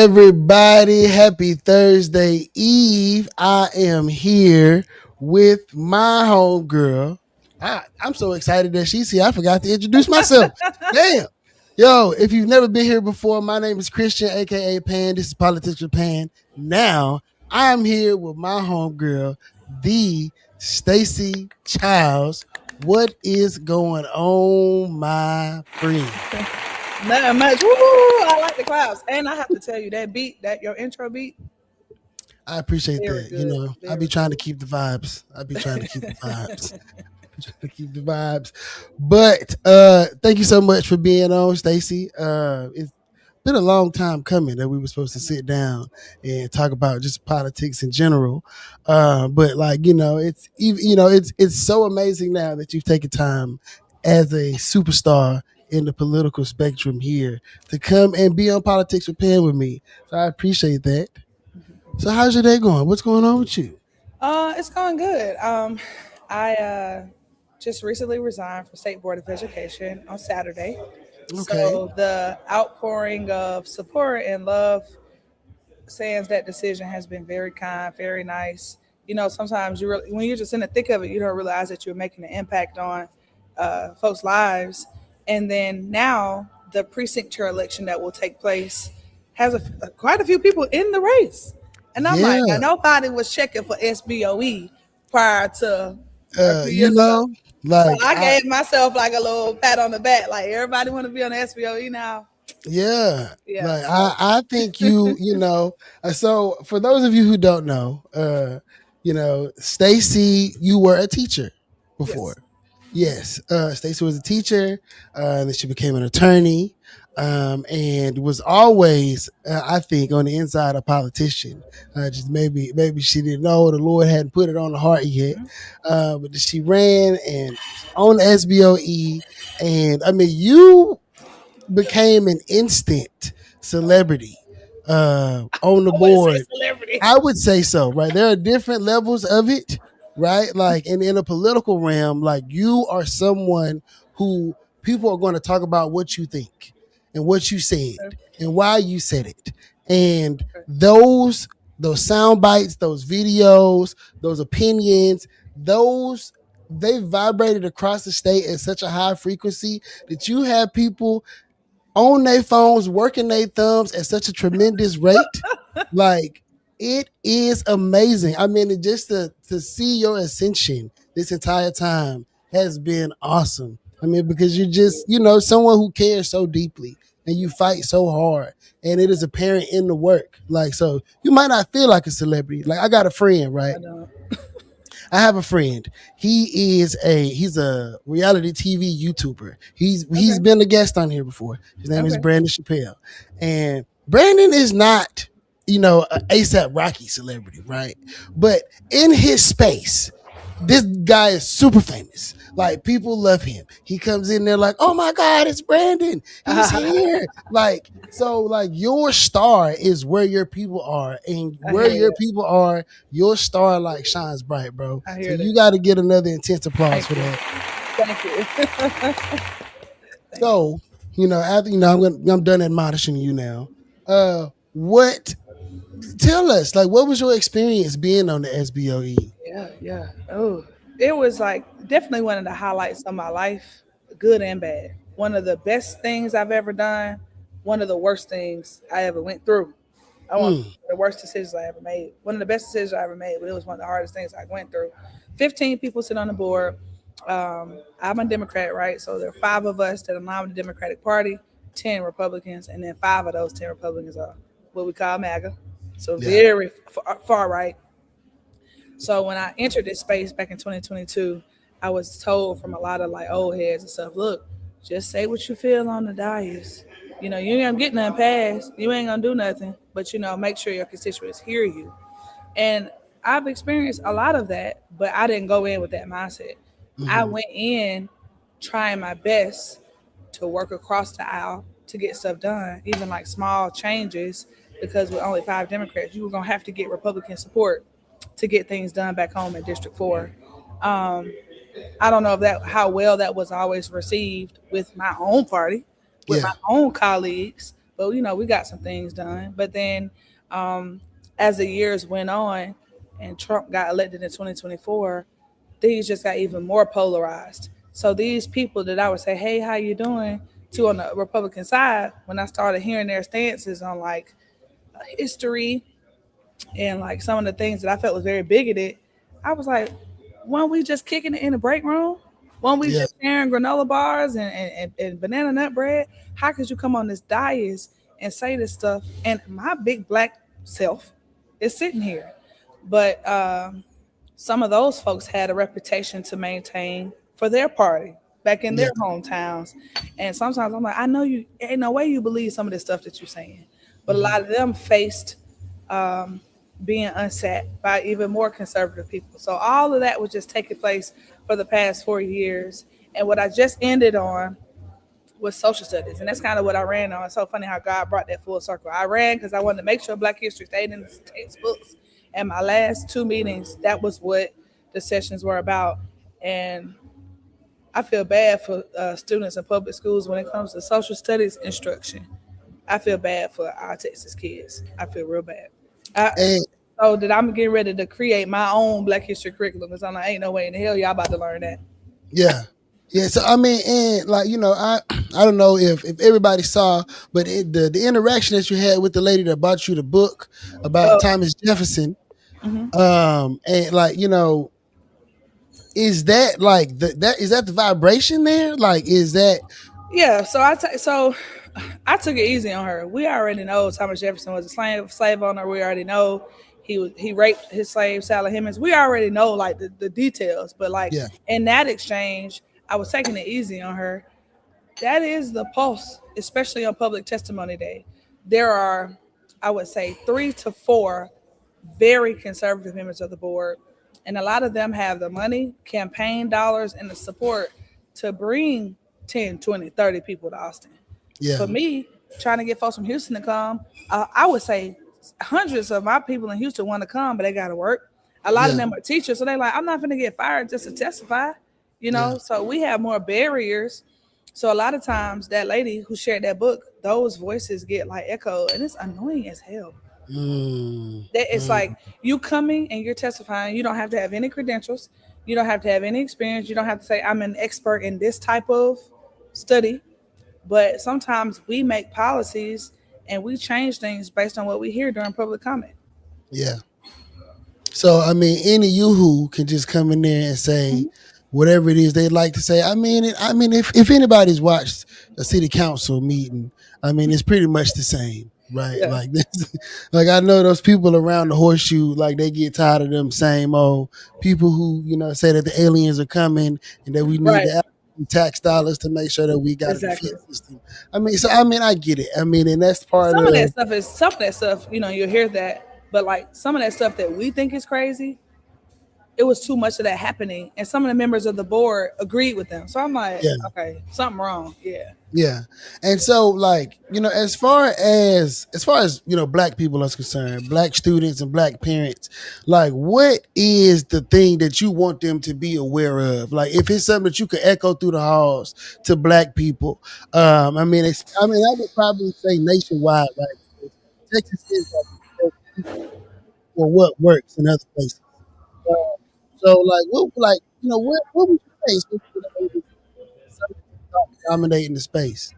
everybody? Happy Thursday Eve. I am here with my homegirl. I'm so excited that she's here. I forgot to introduce myself. Damn. Yo, if you've never been here before, my name is Christian, aka Pan. This is Politics with Pan. Now, I'm here with my homegirl, the Staci Childs. What is going on, my friend? Not much. Woo! I like the clouds, and I have to tell you that beat, that your intro beat, I appreciate very that. good. I be Very trying to keep the vibes. I be trying to keep the vibes. Trying to keep the vibes. But thank you so much for being on, Staci. It's been a long time coming that we were supposed to sit down and talk about just politics in general. But like, it's so amazing now that you've taken time as a superstar in the political spectrum here to come and be on Politics with Pan with me. So I appreciate that. So how's your day going? What's going on with you? it's going good. I just recently resigned from State Board of Education on Saturday, Okay. so the outpouring of support and love since that decision has been very kind, very nice. Sometimes when you're just in the thick of it, you don't realize that you're making an impact on folks' lives. And then now the precinct chair election that will take place has quite a few people in the race. And I'm like, now Yeah. nobody was checking for SBOE prior to a Uh, few you years ago. know, So like I I gave myself like a little pat on the back, like everybody want to be on the SBOE now. yeah. Yeah. Like So I think so for those of you who don't know, Stacy, you were a teacher before. yes. Yes, Stacey was a teacher, and then she became an attorney, and was always, I think, on the inside a politician. Just maybe she didn't know the Lord hadn't put it on the heart yet, but she ran and on the SBOE, and I mean, you became an instant celebrity on the I wouldn't say board. celebrity. I would say so, right? There are different levels of it, right? Like in a political realm, like you are someone who people are going to talk about what you think and what you said and why you said it. And those sound bites, those videos, those opinions, those they vibrated across the state at such a high frequency that you have people on their phones, working their thumbs at such a tremendous rate. Like it is amazing. I mean, just to see your ascension this entire time has been awesome. I mean, because you're just, someone who cares so deeply and you fight so hard and it is apparent in the work. Like, so you might not feel like a celebrity. Like I got a friend, right? I know. I have a friend. He's a reality TV YouTuber. He's Okay. been a guest on here before. His name is Okay. Brandon Chappelle. And Brandon is not, a ASAP Rocky celebrity, right? But in his space, this guy is super famous. Like people love him. He comes in there like, oh my God, it's Brandon. He's here. Like, so like your star is where your people are. And I where hear your you. people are, your star like shines bright, bro. I So hear you that. gotta get another intense applause Thank for you. that. Thank you. Thank you. So, after I'm done admonishing you now. What tell us, like what was your experience being on the SBOE? Yeah, yeah. Oh, it was like definitely one of the highlights of my life, good and bad. One of the best things I've ever done. One of the worst things I ever went through. I want Mm, the worst decisions I ever made. One of the best decisions I ever made, but it was one of the hardest things I went through. 15 people sit on the board. I'm a Democrat, right? So there are five of us that align with the Democratic Party, 10 Republicans, and then five of those 10 Republicans are what we call MAGA. So yeah. very far right. So when I entered this space back in 2022, I was told from a lot of like old heads and stuff, look, just say what you feel on the dais. You ain't gonna get nothing passed. You ain't gonna do nothing, but make sure your constituents hear you. And I've experienced a lot of that, but I didn't go in with that mindset. I Hmm. went in trying my best to work across the aisle to get stuff done, even like small changes, because with only five Democrats, you were gonna have to get Republican support to get things done back home in District 4. Um, I don't know if that how well that was always received with my own party, with Yeah. my own colleagues, but we got some things done. But then, um, as the years went on, and Trump got elected in 2024, things just got even more polarized. So these people that I would say, "Hey, how you doing?" to on the Republican side, when I started hearing their stances on like history and like some of the things that I felt was very bigoted, I was like, weren't we just kicking it in the break room? Weren't we Yeah. just sharing granola bars and banana nut bread? How could you come on this dais and say this stuff? And my big black self is sitting here. But some of those folks had a reputation to maintain for their party back in Yeah. their hometowns. And sometimes I'm like, I know you ain't no way you believe some of this stuff that you're saying. But a Hmm. lot of them faced being unsat by even more conservative people. So all of that was just taking place for the past 4 years. And what I just ended on was social studies. And that's kind of what I ran on. It's so funny how God brought that full circle. I ran because I wanted to make sure Black history stayed in the textbooks. And my last two meetings, that was what the sessions were about. And I feel bad for students in public schools when it comes to social studies instruction. I feel bad for our Texas kids. I feel real bad. I, And so that I'm getting ready to create my own Black history curriculum because I'm like, ain't no way in the hell y'all about to learn that. yeah. Yeah, so I mean, and like I don't know if everybody saw, but the interaction that you had with the lady that bought you the book about Oh, Thomas Jefferson, mhm. and like is that like that is that the vibration there? Like, is that Yeah, so I took it easy on her. We already know Thomas Jefferson was a slave owner. We already know he raped his slave Sally Hemings. We already know like the details, but like yeah, in that exchange, I was taking it easy on her. That is the pulse, especially on public testimony day. There are, I would say, 3 to 4 very conservative members of the board, and a lot of them have the money, campaign dollars, and the support to bring 10, 20, 30 people to Austin. yeah, For me, trying to get folks from Houston to come, I would say hundreds of my people in Houston want to come, but they got to work. A lot of yeah, them are teachers, so they're like, I'm not going to get fired just to testify, yeah, So we have more barriers. So a lot of times, that lady who shared that book, those voices get like echoed, and it's annoying as hell. mm, That it's mm, like you coming and you're testifying. You don't have to have any credentials. You don't have to have any experience. You don't have to say I'm an expert in this type of study. But sometimes we make policies and we change things based on what we hear during public comment. yeah. So I mean, any yoo-hoo can just come in there and say whatever it is they'd like to say. I mean, if anybody's watched a city council meeting, I mean, it's pretty much the same, right? Yeah. Like this, like I know those people around the horseshoe, like they get tired of them same old people who say that the aliens are coming and that we need Right. the tax dollars to make sure that we got a Exactly. defense system. I mean, I get it. I mean, and that's part Some of that of stuff is some of that stuff, you'll hear that, but like some of that stuff that we think is crazy, it was too much of that happening. And some of the members of the board agreed with them. So I'm like, yeah. okay, something wrong. Yeah. Yeah. And so like, as far as black people are concerned, black students and black parents, like what is the thing that you want them to be aware of? Like if it's something that you could echo through the halls to black people, I mean I would probably say nationwide, right? Texas is like for what works in other places. Um, so what would you say so something dominating the space?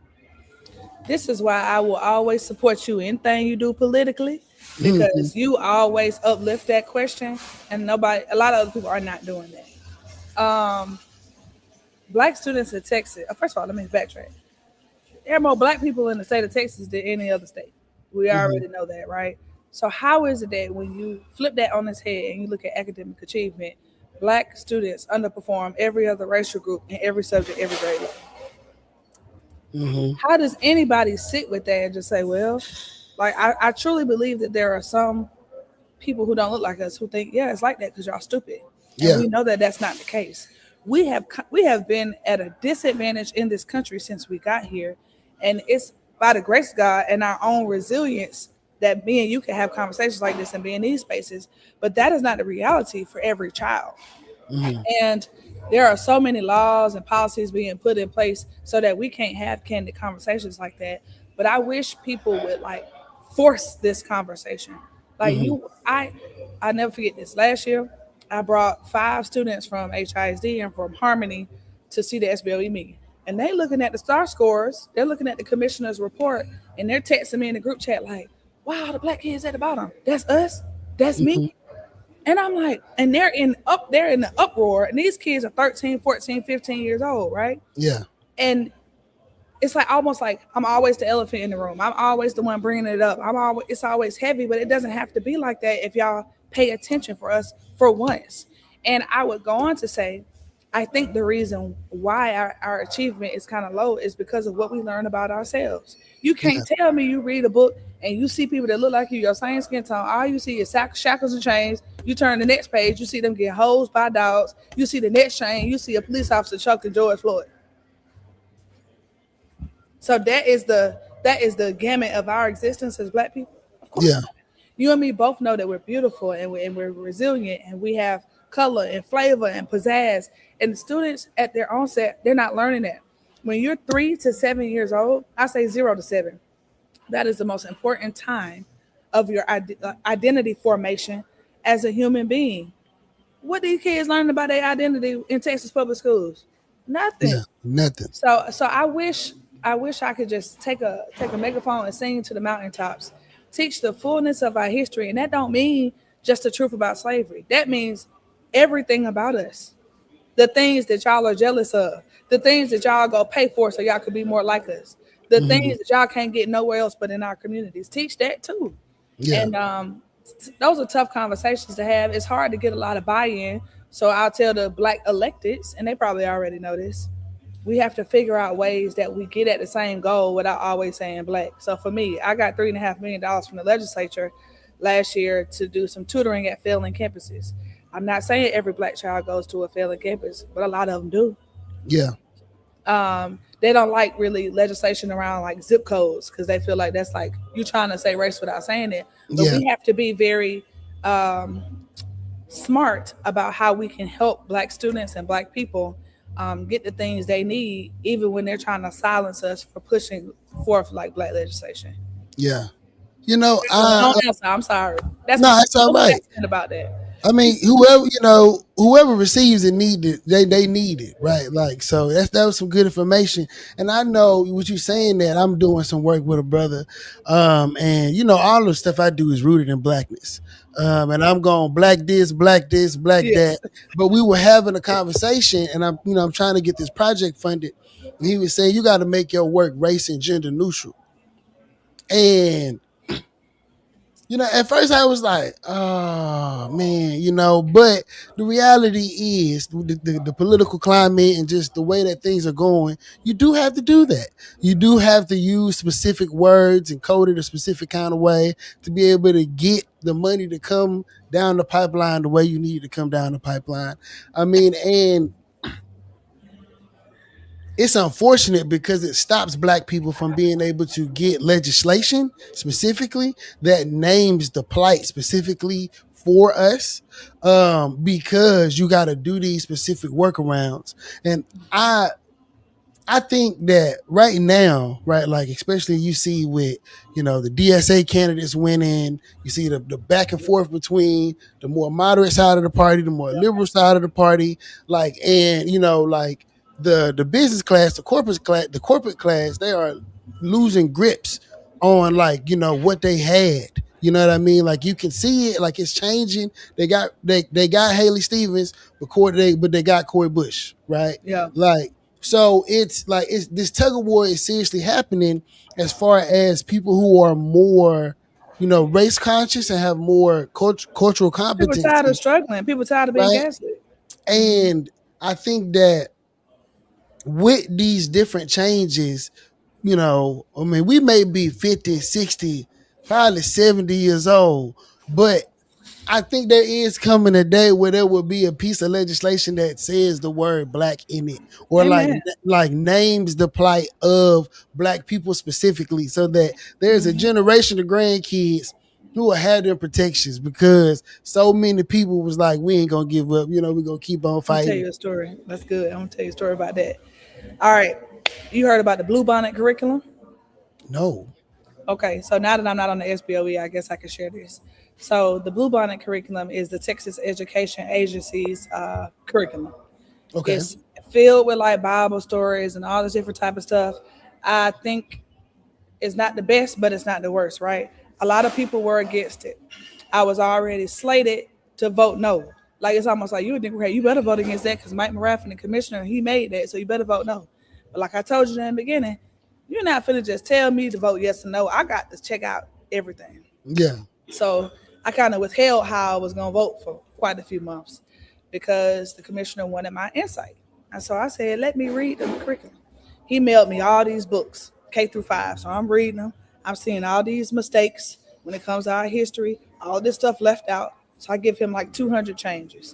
This is why I will always support you in anything you do politically, because you always uplift that question, and a lot of other people are not doing that. Black students in Texas, first of all, let me backtrack. There are more black people in the state of Texas than any other state. We Hmm. already know that, right? So how is it that when you flip that on its head and you look at academic achievement, black students underperform every other racial group in every subject, every grade level? Hmm. How does anybody sit with that and just say, well, like I truly believe that there are some people who don't look like us who think, yeah, it's like that because y'all stupid, and Yeah. we know that that's not the case. We have been at a disadvantage in this country since we got here, and it's by the grace of God and our own resilience that me and you can have conversations like this and be in these spaces. But that is not the reality for every child. Hmm. And there are so many laws and policies being put in place so that we can't have candid conversations like that. But I wish people would like force this conversation. Like Hmm. I never forget this. Last year, I brought 5 students from HISD and from Harmony to see the SBOE meeting. And they looking at the star scores, they're looking at the commissioner's report, and they're texting me in the group chat like, wow, the black kids at the bottom. That's us. That's Hmm. me. And I'm like, and they're in the uproar, and these kids are 13, 14, 15 years old, right? Yeah. And it's like almost like I'm always the elephant in the room. I'm always the one bringing it up. It's always heavy, but it doesn't have to be like that if y'all pay attention for us for once. And I would go on to say, I think the reason why our achievement is kind of low is because of what we learn about ourselves. You Yeah. can't tell me you read a book and you see people that look like you, your same skin tone. All you see is shackles and chains. You turn the next page, you see them get hosed by dogs. You see the next chain, you see a police officer choking George Floyd. So that is the gamut of our existence as black people. Of course Yeah. not. You and me both know that we're beautiful and we're resilient and we have color and flavor and pizzazz. And the students at their onset, they're not learning that. When you're 3 to 7 years old, I say 0 to 7. That is the most important time of your identity formation as a human being. What these kids learning about their identity in Texas public schools? Nothing. Yeah. Nothing. So I wish I could just take a megaphone and sing to the mountaintops, teach the fullness of our history, and that don't mean just the truth about slavery. That means everything about us, the things that y'all are jealous of, the things that y'all go pay for so y'all could be more like us, the Hmm. things that y'all can't get nowhere else but in our communities. Teach that too, Yeah. and those are tough conversations to have. It's hard to get a lot of buy-in. So I'll tell the black electeds, and they probably already know this, we have to figure out ways that we get at the same goal without always saying black. So for me, I got $3.5 million from the legislature last year to do some tutoring at failing campuses. I'm not saying every black child goes to a failing campus, but a lot of them do. Yeah. They don't like really legislation around like zip codes because they feel like that's like you trying to say race without saying it. But Yeah. we have to be very smart about how we can help black students and black people get the things they need, even when they're trying to silence us for pushing forth like black legislation. Yeah. You know, That's a long answer. I'm sorry. That's no, my it's all so right. passionate about that. I mean, whoever receives it need it, they need it, right? Like, so that was some good information. And I know what you're saying that I'm doing some work with a brother, and all the stuff I do is rooted in blackness. And I'm going black this, black that. Yes. But we were having a conversation, and I'm trying to get this project funded. And he was saying you got to make your work race and gender neutral. And at first I was like, oh man, but the reality is the political climate and just the way that things are going, you do have to do that. You do have to use specific words and code it a specific kind of way to be able to get the money to come down the pipeline the way you need to come down the pipeline. I mean, and it's unfortunate because it stops black people from being able to get legislation specifically that names the plight specifically for us, because you got to do these specific workarounds. And I think that right now, right, like especially you see with the DSA candidates winning, you see the back and forth between the more moderate side of the party, the more liberal side of the party, like, and like the business class, the corporate class, they are losing grips on like what they had. You know what I mean? Like you can see it, like it's changing. They got Haley Stevens, but they got Corey Bush, right? Yeah. Like, so it's like this tug of war is seriously happening as far as people who are more, race conscious and have more cultural People tired of competency, struggling. People tired of being right? gaslit. And I think that with these different changes, I mean, we may be 50, 60, probably 70 years old, but I think there is coming a day where there will be a piece of legislation that says the word black in it, or Amen. like names the plight of black people specifically, so that there's a generation of grandkids who will have them protections, because so many people was like, we ain't gonna give up, we're gonna keep on I'm gonna tell fighting. you a story. That's good. I'm gonna tell you a story about that. All right. You heard about the blue bonnet curriculum? No. Okay, so now that I'm not on the SBOE, I guess I can share this. So the Bluebonnet curriculum is the Texas Education Agency's curriculum. Okay. It's filled with like Bible stories and all this different type of stuff. I think it's not the best, but it's not the worst, right? A lot of people were against it. I was already slated to vote no. Like it's almost like you a Democrat, you better vote against that because Mike Maraffin, the commissioner, he made that, so you better vote no. But like I told you in the beginning, you're not finna just tell me to vote yes or no. I got to check out everything. Yeah. So I kind of withheld how I was going to vote for quite a few months because the commissioner wanted my insight. And so I said, let me read the curriculum. He mailed me all these books, K through 5. So I'm reading them. I'm seeing all these mistakes when it comes to our history, all this stuff left out. So I give him like 200 changes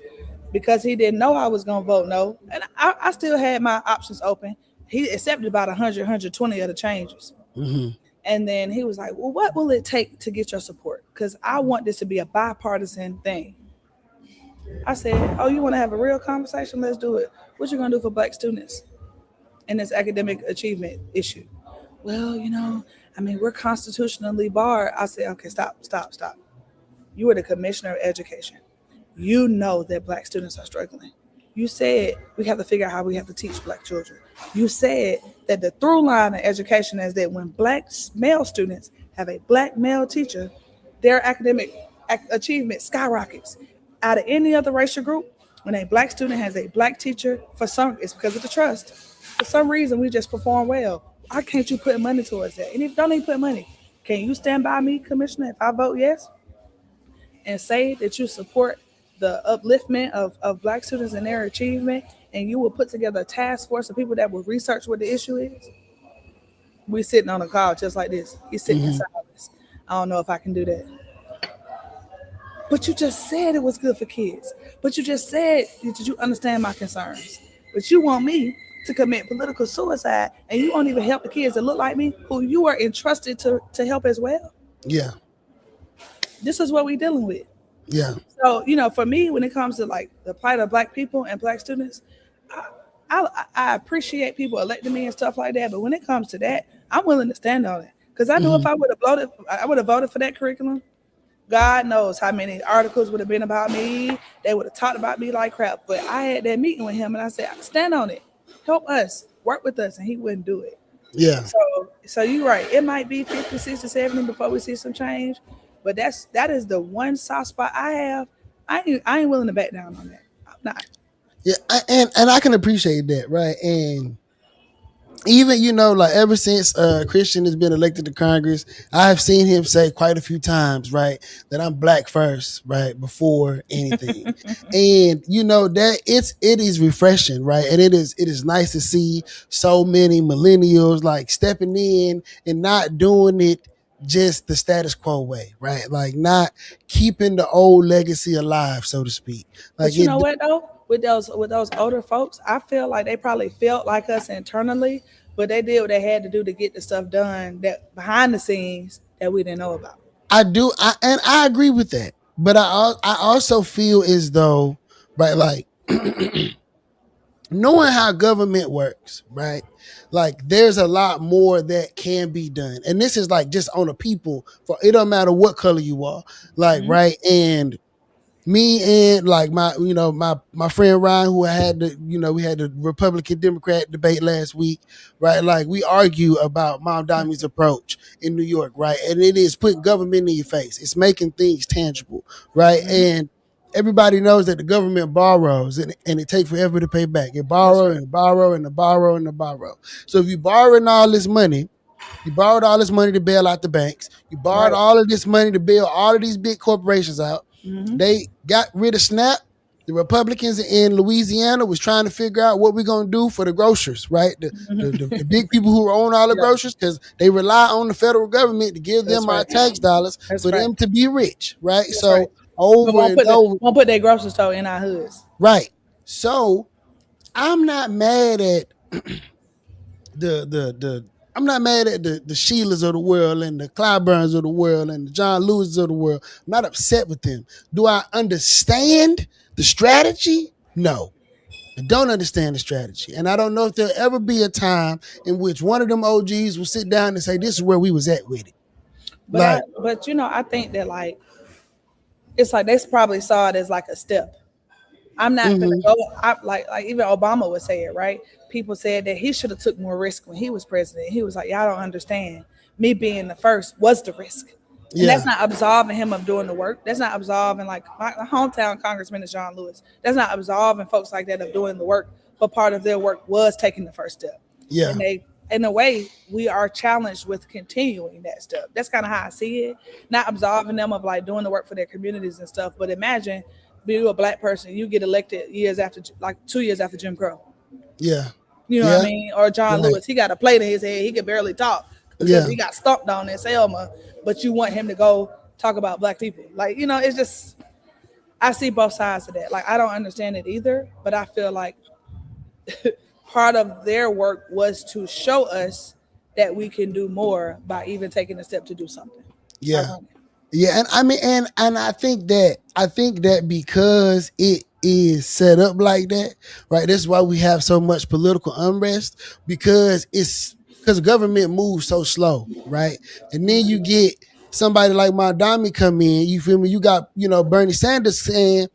because he didn't know I was going to vote no. And I still had my options open. He accepted about 100, 120 of the changes. Mm-hmm. And then he was like, well, what will it take to get your support? Because I want this to be a bipartisan thing. I said, oh, you want to have a real conversation? Let's do it. What you going to do for black students in this academic achievement issue? Well, I mean, we're constitutionally barred. I said, okay, stop, stop, stop. You are the commissioner of education. You know that black students are struggling. You said we have to figure out how we have to teach black children. You said that the through line of education is that when black male students have a black male teacher, their academic achievement skyrockets. Out of any other racial group, when a black student has a black teacher, it's because of the trust. For some reason, we just perform well. Why can't you put money towards that? And if you don't even put money, can you stand by me, Commissioner, if I vote yes? And say that you support the upliftment of black students and their achievement, and you will put together a task force of people that will research what the issue is. We sitting on a call just like this. He's sitting in Mm-hmm. silence. I don't know if I can do that. But you just said it was good for kids. But you just said, did you understand my concerns? But you want me to commit political suicide, and you won't even help the kids that look like me, who you are entrusted to help as well. Yeah. This is what we're dealing with. Yeah. So, for me, when it comes to like the plight of black people and black students, I appreciate people electing me and stuff like that. But when it comes to that, I'm willing to stand on it. Because I knew if Mm-hmm. I would have voted for that curriculum. God knows how many articles would have been about me. They would have talked about me like crap. But I had that meeting with him and I said, stand on it. Help us. Work with us. And he wouldn't do it. Yeah. So you're right. It might be 50, 60, 70 before we see some change. But that is the one soft spot I have. I ain't willing to back down on that. I'm not. Yeah. And I can appreciate that, right? And even like ever since Christian has been elected to Congress, I have seen him say quite a few times, right, that I'm black first, right, before anything. And that it is refreshing, right? And it is nice to see so many millennials like stepping in and not doing it just the status quo way, right? Like not keeping the old legacy alive, so to speak. Like But you it. know what though? With those older folks, I feel like they probably felt like us internally, but they did what they had to do to get the stuff done that behind the scenes that we didn't know about. I do, and I agree with that. But I also feel as though, right, like knowing how government works, right, like there's a lot more that can be done, and this is like just on a people. For it don't matter what color you are, like Mm-hmm. right, and me and like my friend Ryan, who I had we had the Republican Democrat debate last week, right? Like we argue about Mount Dami's approach in New York, right? And it is putting government in your face. It's making things tangible, right? Mm-hmm. And everybody knows that the government borrows and it takes forever to pay back. It That's borrow right. and borrow and borrow and borrow. So if you borrowing all this money, you borrowed all this money to bail out the banks. You borrowed Right. all of this money to bail all of these big corporations out. Mm-hmm. They got rid of SNAP. The Republicans in Louisiana was trying to figure out what we're going to do for the grocers, right? The big people who own all the Yeah. grocers, because they rely on the federal government to give That's them our right. tax dollars That's for right. them to be rich, right? That's right. So But over and over, won't put their grocery store in our hoods. right? So I'm not mad at the I'm not mad at the Sheilas of the world and the Clyburns of the world and the John Lewis's of the world. I'm not upset with them. Do I understand the strategy? No. I don't understand the strategy. And I don't know if there'll ever be a time in which one of them OGs will sit down and say, this is where we was at with it. Like, but I think that like it's like they probably saw it as like a step. I'm not gonna mm-hmm, go. Like even Obama would say it, right? People said that he should have took more risk when he was president. He was like, y'all don't understand. Me being the first was the risk, and yeah, that's not absolving him of doing the work. That's not absolving like my hometown congressman is John Lewis. That's not absolving folks like that of doing the work. But part of their work was taking the first step, yeah, and they. In a way, we are challenged with continuing that stuff. That's kind of how I see it. Not absolving them of like doing the work for their communities and stuff. But imagine being a black person, you get elected years after, like 2 years after Jim Crow. yeah, You know what I yeah, mean? Or John right, Lewis, he got a plate in his head. He could barely talk because yeah, he got stomped on in Selma. But you want him to go talk about black people. Like, it's just, I see both sides of that. Like, I don't understand it either, but I feel like part of their work was to show us that we can do more by even taking a step to do something. By yeah. running. Yeah, and I mean, and I think that because it is set up like that, right? That's why we have so much political unrest because government moves so slow, right? And then you get somebody like Mondami come in. You feel me? You got Bernie Sanders saying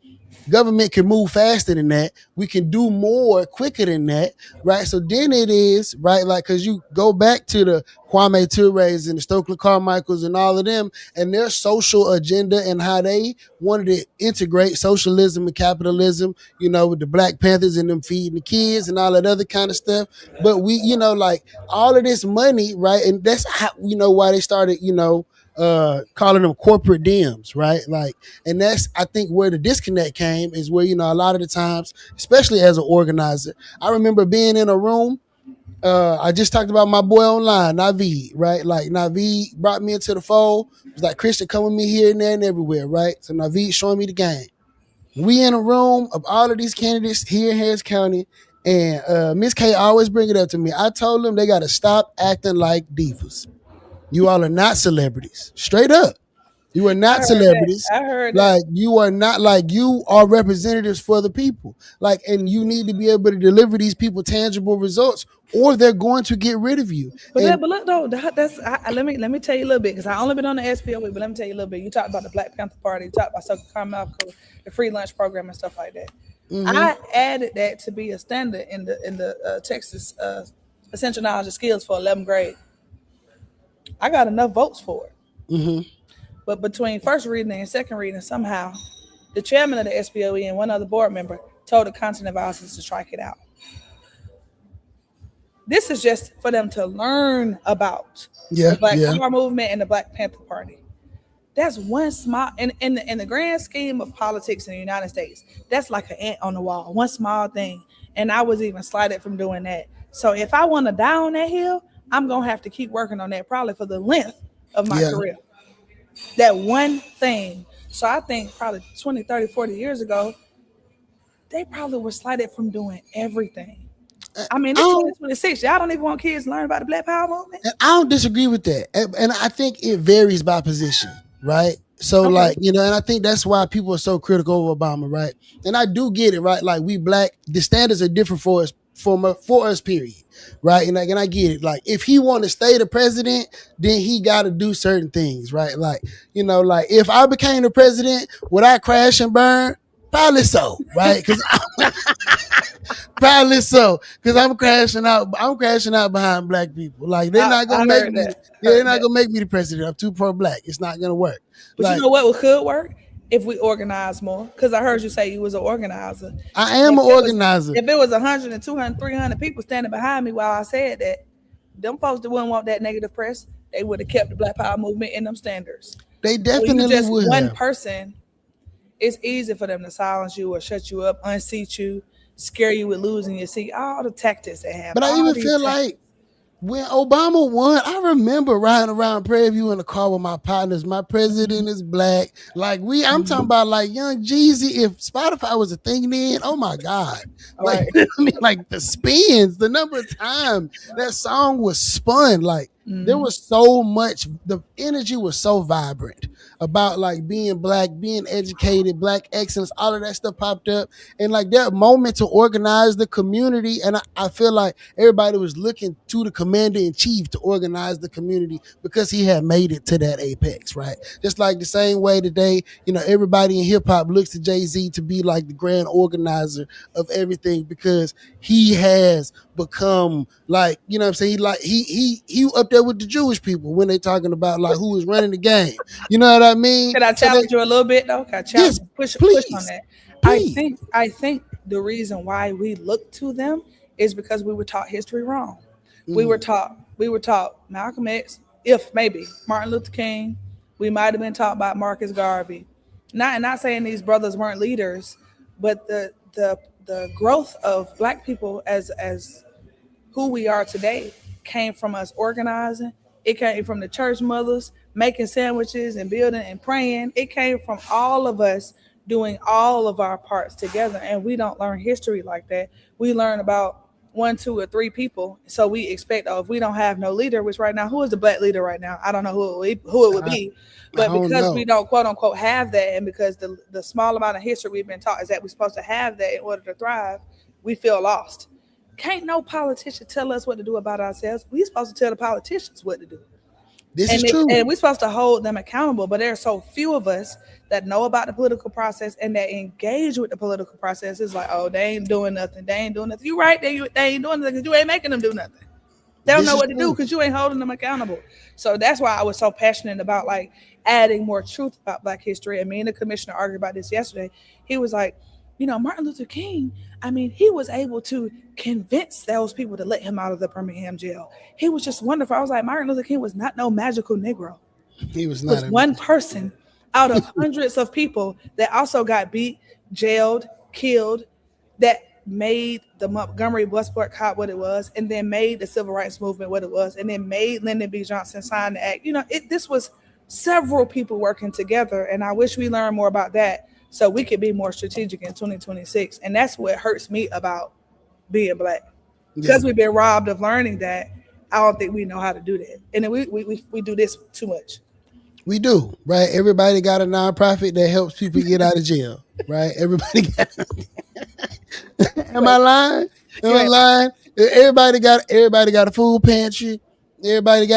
government can move faster than that. We can do more quicker than that, right? So then it is, right, like, because you go back to the Kwame Ture's and the Stokely Carmichaels and all of them and their social agenda and how they wanted to integrate socialism and capitalism, with the Black Panthers and them feeding the kids and all that other kind of stuff. But we, like all of this money, right? And that's how, why they started, calling them corporate Dems, right? Like, and that's, I think, where the disconnect came is where, a lot of the times, especially as an organizer, I remember being in a room. I just talked about my boy online, Naveed, right? Like, Naveed brought me into the fold. It was like, Christian, come with me here and there and everywhere, right? So Naveed showing me the game. We in a room of all of these candidates here in Harris County, and Miss K always bring it up to me. I told them they got to stop acting like divas. You all are not celebrities. Straight up. You are I not heard that. celebrities. I heard that. Like, you are not, like, you are representatives for the people. Like, and you need to be able to deliver these people tangible results or they're going to get rid of you. And But look though, that's let me tell you a little bit because I only been on the SPOE, but let me tell you a little bit. You talked about the Black Panther Party, you talked about Social Carmichael, the free lunch program and stuff like that. mm-hmm, I added that to be a standard in the Texas essential knowledge and skills for 11th grade. I got enough votes for it, mm-hmm. but between first reading and second reading, somehow the chairman of the SPOE and one other board member told the content advisors to strike it out. This is just for them to learn about the Yeah, Black yeah, Power movement and the Black Panther Party. That's one small in the grand scheme of politics in the United States. That's like an ant on the wall, one small thing. And I was even slighted from doing that. So if I want to die on that hill, I'm gonna have to keep working on that probably for the length of my yeah. career. That one thing. So I think probably 20, 30, 40 years ago, they probably were slighted from doing everything. I I mean, it's don't, 2026. Y'all don't even want kids to learn about the Black Power movement. I don't disagree with that. And I think it varies by position, right? So, Okay. like, and I think that's why people are so critical of Obama, right? And I do get it, right? Like, we black, the standards are different for us, period, right? And I get it. Like, if he want to stay the president, then he got to do certain things, right? Like, like, if I became the president, would I crash and burn? Probably so, right? Because probably so, because I'm crashing out. I'm crashing out behind black people. Like, they're not I gonna make heard me. that. Yeah, they're Heard not that. gonna make me the president. I'm too pro black. It's not gonna work. But you Like, know what could work if we organize more? Because I heard you say you was an organizer. I am If an it was organizer. if it was 100 and 200, 300 people standing behind me while I said that, them folks that wouldn't want that negative press, they would have kept the Black Power movement in them standards. They When you definitely just would one have. person, it's easy for them to silence you or shut you up, unseat you, scare you with losing your seat. All the tactics they have, But I all even these feel tactics. like when Obama won, I remember riding around Prairie View in the car with my partners. My president is black. Like, I'm talking about, like, Young Jeezy. If Spotify was a thing then, oh my God. All Like, right. I mean, like, the spins, the number of times that song was spun. Like, there was so much, the energy was so vibrant about like being black, being educated, black excellence, all of that stuff popped up. And like that moment to organize the community. And I feel like everybody was looking to the commander in chief to organize the community because he had made it to that apex, right? Just like the same way today, everybody in hip hop looks to Jay-Z to be like the grand organizer of everything because he has become like, what I'm saying? He up there with the Jewish people when they talking about like who is running the game. You know what I mean? Can I So they challenge you a little bit though? Can I yes, challenge push on please, that? please. I think the reason why we look to them is because we were taught history wrong. Mm, We were taught Malcolm X, if maybe Martin Luther King. We might have been taught by Marcus Garvey. Not saying these brothers weren't leaders, but the growth of black people as who we are today came from us organizing. It came from the church mothers making sandwiches and building and praying. It came from all of us doing all of our parts together. And we don't learn history like that. We learn about one, two, or three people. So we expect, oh, if we don't have no leader, which right now, who is the black leader right now? I don't know who it would I, be. I But don't because we know. don't quote unquote have that, and because the small amount of history we've been taught is that we're supposed to have that in order to thrive, we feel lost. Can't no politician tell us what to do about ourselves. We're supposed to tell the politicians what to do. This is And true. we're supposed to hold them accountable, but there are so few of us that know about the political process and that engage with the political process. It's like, oh, they ain't doing nothing. They ain't doing nothing. You right, they ain't doing nothing because you ain't making them do nothing. They don't This know is what to do true. because you ain't holding them accountable. So that's why I was so passionate about like adding more truth about Black history. And me and the commissioner argued about this yesterday. He was like, Martin Luther King, I mean, he was able to convince those people to let him out of the Birmingham jail. He was just wonderful. I was like, Martin Luther King was not no magical Negro. He was Was not a one magic. person out of hundreds of people that also got beat, jailed, killed, that made the Montgomery bus boycott what it was, and then made the civil rights movement what it was, and then made Lyndon B. Johnson sign the act. This was several people working together, and I wish we learned more about that so we could be more strategic in 2026. And that's what hurts me about being black, Yeah. because we've been robbed of learning that. I don't think we know how to do that, and then we do this too much. We do, right? Everybody got a nonprofit that helps people get out of jail, right? Everybody got. You Am I ain't, lying? Am you I ain't. lying? Everybody got a food pantry. Everybody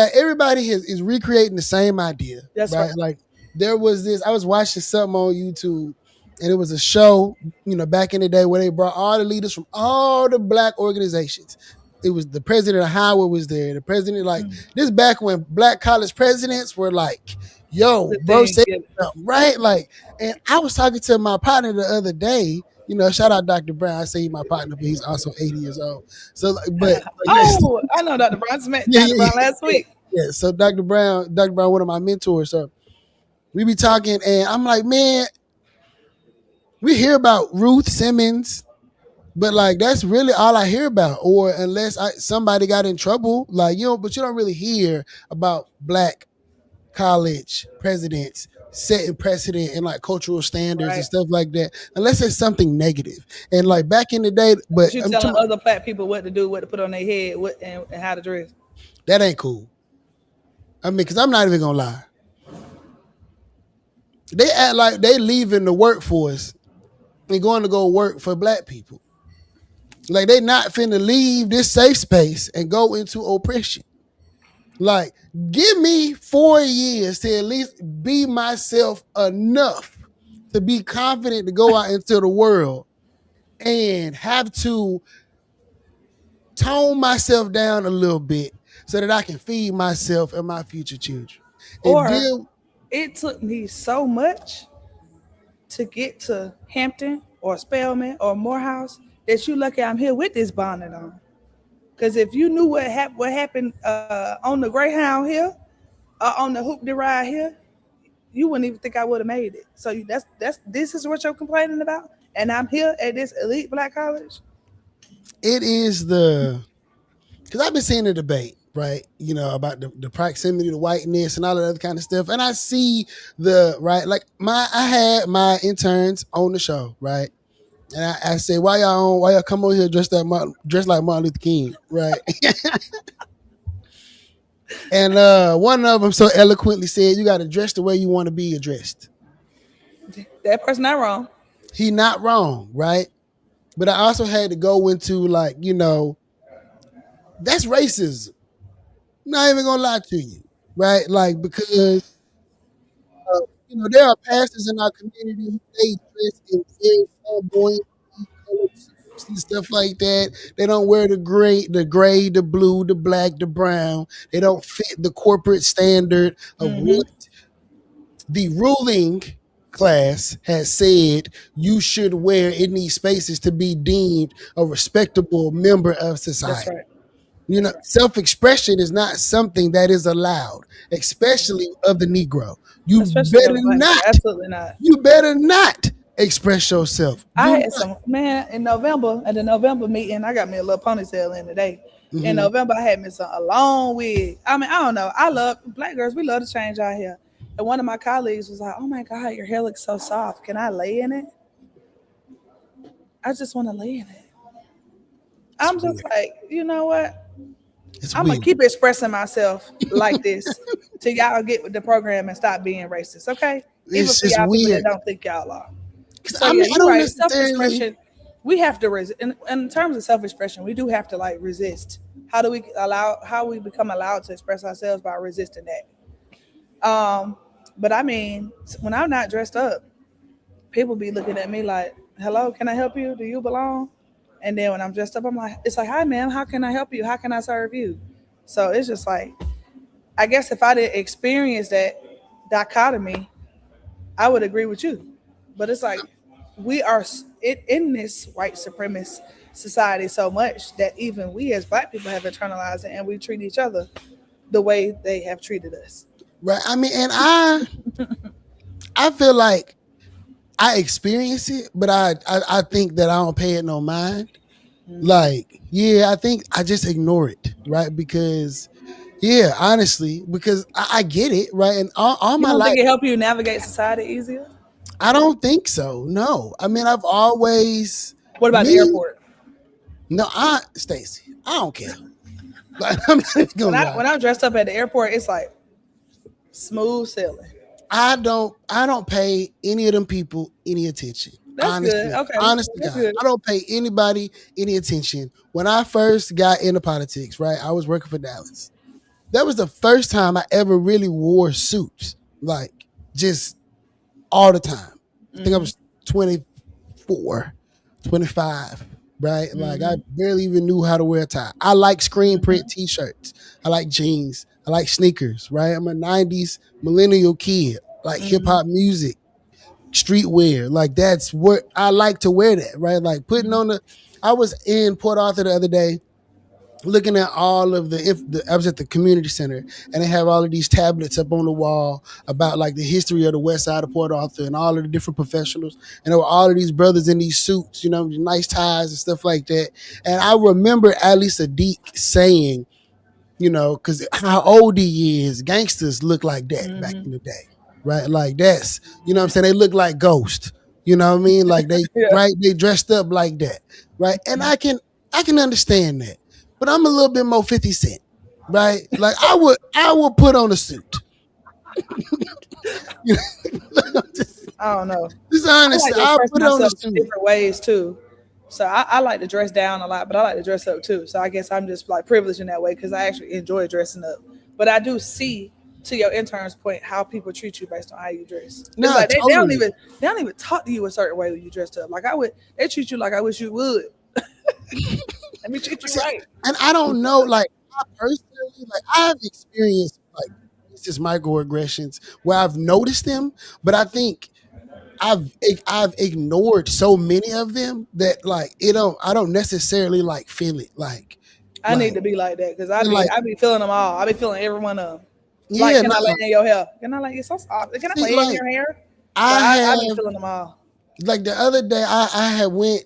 is recreating the same idea, That's right. right? Like there was this. I was watching something on YouTube, and it was a show, back in the day where they brought all the leaders from all the black organizations. It was the president of Howard was there. The president, like this, back when black college presidents were like, "Yo, The bro, thing, say yeah. something," right?" Like, and I was talking to my partner the other day. Shout out Dr. Brown. I say he's my partner, but he's also 80 years old. So, like, Oh, I know Dr. Brown. Met yeah, Dr. yeah, Brown last yeah, week. yeah. So Dr. Brown, one of my mentors. So we be talking, and I'm like, man, we hear about Ruth Simmons, but like that's really all I hear about. Or unless somebody got in trouble, like but you don't really hear about black college presidents setting precedent and like cultural standards and Right. stuff like that, unless it's something negative. And like back in the day, but But you I'm telling talking, other black people what to do, what to put on their head, and how to dress. that ain't cool. I mean, because I'm not even gonna lie. They act like they leaving the workforce and going to go work for black people. Like they not finna leave this safe space and go into oppression. Like, give me 4 years to at least be myself enough to be confident to go out into the world and have to tone myself down a little bit so that I can feed myself and my future children. And Or deal. it took me so much to get to Hampton or Spelman or Morehouse that you lucky I'm here with this bonnet on. Because if you knew what happened on the Greyhound here, on the Hoop de Ride here, you wouldn't even think I would have made it. So that's this is what you're complaining about, and I'm here at this elite black college. It is the because I've been seeing the debate, right? About the proximity to whiteness and all of that other kind of stuff. And I see the right, like I had my interns on the show, right? And I say, why y'all come over here dressed like Martin Luther King, right? And one of them so eloquently said, "You got to dress the way you want to be addressed." That person not wrong. He not wrong, right? But I also had to go into like, that's racism. I'm not even gonna lie to you, right? Like because there are pastors in our community who they dress in very flamboyant colored suits and stuff like that. They don't wear the gray, the blue, the black, the brown. They don't fit the corporate standard of Mm-hmm. what the ruling class has said you should wear in these spaces to be deemed a respectable member of That's society. right. That's right. Self-expression is not something that is allowed, especially of the Negro. You Especially better of a black man. not, Absolutely not. you better not express yourself. I Do had some man in November at the November meeting. I got me a little ponytail in today. not. In November, I had me some a long wig. I mean, I don't know. I love black girls. We love to change our hair. And one of my colleagues was like, "Oh my God, your hair looks so soft. Can I lay in it? I just want to lay in it." It's I'm just weird. like, you know what? It's I'm gonna weird. keep expressing myself like this till y'all get with the program and stop being racist, okay? Even It's for just y'all people that weird. don't think y'all are. Because So yeah, I you're don't right. necessarily. Self-expression, we have to resist. In terms of self-expression, we do have to like resist. How do we allow? How we become allowed to express ourselves by resisting that? But I mean, when I'm not dressed up, people be looking at me like, "Hello, can I help you? Do you belong?" And then when I'm dressed up, I'm like, "It's like, hi, ma'am. How can I help you? How can I serve you?" So it's just like, I guess if I didn't experience that dichotomy, I would agree with you. But it's like we are in this white supremacist society so much that even we as black people have internalized it and we treat each other the way they have treated us. Right. I mean, and I feel like I experience it, but I think that I don't pay it no mind. Like, yeah, I think I just ignore it, right? Because, yeah, honestly, because I get it, right? And all You my don't life, think it help you navigate society easier? I don't think so. No, I mean, I've always What about the me. airport? No, Stacy, I don't care. Like, I'm not even When gonna I lie. when I'm dressed up at the airport, it's like smooth sailing. I don't pay any of them people any attention. That's good. Honestly, Okay, honest to that's God, good. I don't pay anybody any attention. When I first got into politics, right, I was working for Dallas. That was the first time I ever really wore suits, like just all the time. I think I was 24, 25, right? Like I barely even knew how to wear a tie. I like screen print t-shirts. I like jeans. I like sneakers, right? I'm a 90s millennial kid. Like hip hop music, streetwear. Like that's what I like to wear that, right? Like putting on I was in Port Arthur the other day looking at all of I was at the community center and they have all of these tablets up on the wall about like the history of the west side of Port Arthur and all of the different professionals. And there were all of these brothers in these suits, nice ties and stuff like that. And I remember Ali Sadiq saying, because how old he is, gangsters look like that back in the day, right? Like that's, what I'm saying? They look like ghosts, you know what I mean? Like Yeah. right? They dressed up like that, right? And I can understand that, but I'm a little bit more 50 Cent, right? Like I would put on a suit. just, I don't know. just I honest, like to I'll express put on a myself suit. different ways too. So I like to dress down a lot, but I like to dress up too. So I guess I'm just like privileged in that way because I actually enjoy dressing up. But I do see, to your intern's point, how people treat you based on how you dress. It's Nah, like they don't totally. even talk to you a certain way when you dressed up. Like they treat you like I wish you would. Let me treat you right. And I don't know, like I personally, like I've experienced like racist microaggressions where I've noticed them, but I think I've ignored so many of them that like I don't necessarily like feel it I need like to be like that because I and be like I be feeling them all. I be feeling every one of them. Like, yeah, can I lay no. in your hair? Can I lay? It's so soft. Can I See, lay in like your hair? I Like I be have feeling them all. like the other day I had went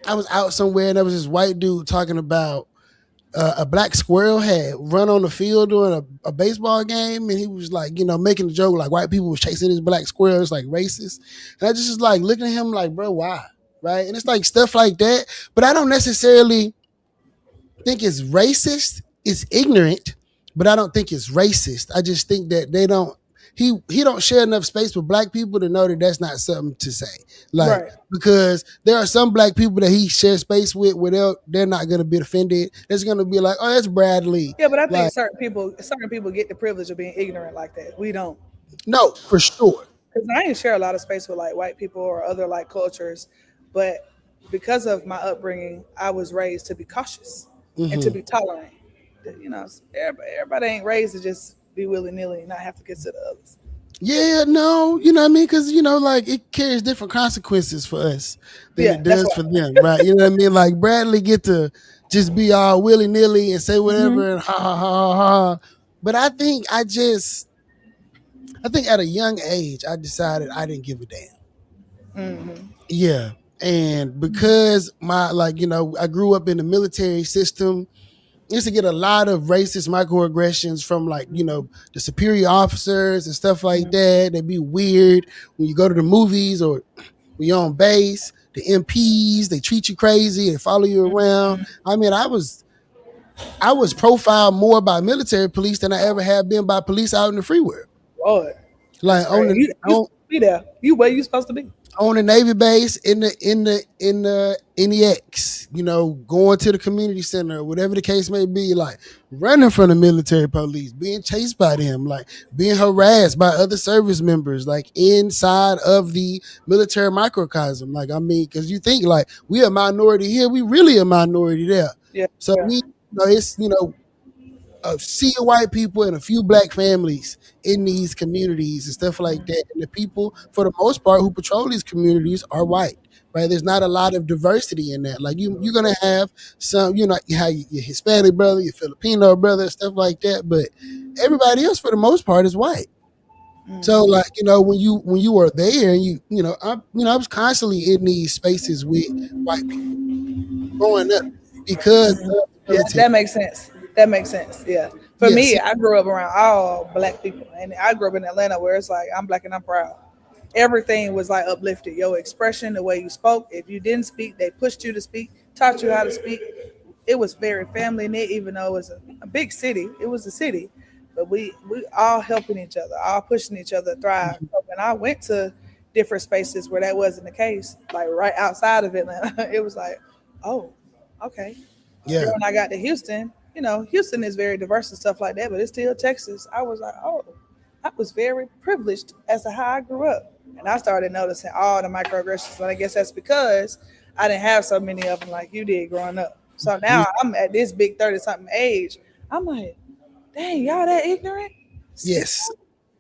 I was out somewhere and there was this white dude talking about a black squirrel had run on the field during a baseball game, and he was like, making a joke like white people was chasing this black squirrel. It's like racist, and I just was like looking at him like, bro, why? Right? And it's like stuff like that, but I don't necessarily think it's racist. It's ignorant, but I don't think it's racist. I just think that they don't. He don't share enough space with black people to know that that's not something to say. Like, Right. because there are some black people that he shares space with where they're not gonna be offended. It's gonna be like, oh, that's Bradley. Yeah, but I think Like, certain people get the privilege of being ignorant like that. We don't. no, for sure. Because I didn't share a lot of space with like white people or other like cultures, but because of my upbringing, I was raised to be cautious and to Hmm. be tolerant. You know, everybody ain't raised to just be willy nilly and not have to consider others. Yeah, no, you know what I mean? Because, like, it carries different consequences for us than Yeah, it that's does why. for them, right? You know what I mean? Like, Bradley get to just be all willy nilly and say Hmm. whatever and ha ha ha ha ha. But I think at a young age, I decided I didn't give a damn. Yeah. And because I grew up in the military system, I used to get a lot of racist microaggressions from, like, the superior officers and stuff like that. They'd be weird when you go to the movies or when you're on base. The MPs, they treat you crazy, they follow you around. I mean, I was profiled more by military police than I ever had been by police out in the free world. Lord, that's Like on crazy. the You supposed to be there. You where you supposed to be. on the Navy base in the NEX, going to the community center, whatever the case may be, like running from the military police, being chased by them, like being harassed by other service members, like inside of the military microcosm. Like, I mean, because you think like we a minority here, we really a minority there. Yeah, So yeah. it's a sea of white people and a few black families in these communities and stuff like that. And the people, for the most part, who patrol these communities are white. Right, there's not a lot of diversity in that. Like, you're gonna have some, you have your Hispanic brother, your Filipino brother, stuff like that. But everybody else, for the most part, is white. So, like, when you are there, and I was constantly in these spaces with white people growing up because of the Yeah, military. that makes sense. That makes sense. Yeah. For Yes, me, I grew up around all black people, and I grew up in Atlanta, where it's like I'm black and I'm proud. Everything was like uplifted. Your expression, the way you spoke. If you didn't speak, they pushed you to speak, taught you how to speak. It was very family knit, even though it was a big city. It was a city, but we all helping each other, all pushing each other to thrive. So when I went to different spaces where that wasn't the case, like right outside of Atlanta, it was like, oh, okay. Then yeah, when I got to Houston, Houston is very diverse and stuff like that, but it's still Texas. I was like, oh, I was very privileged as to how I grew up. And I started noticing all the microaggressions. But I guess that's because I didn't have so many of them like you did growing up. So now I'm at this big 30 something age. I'm like, dang, y'all that ignorant? Still, yes,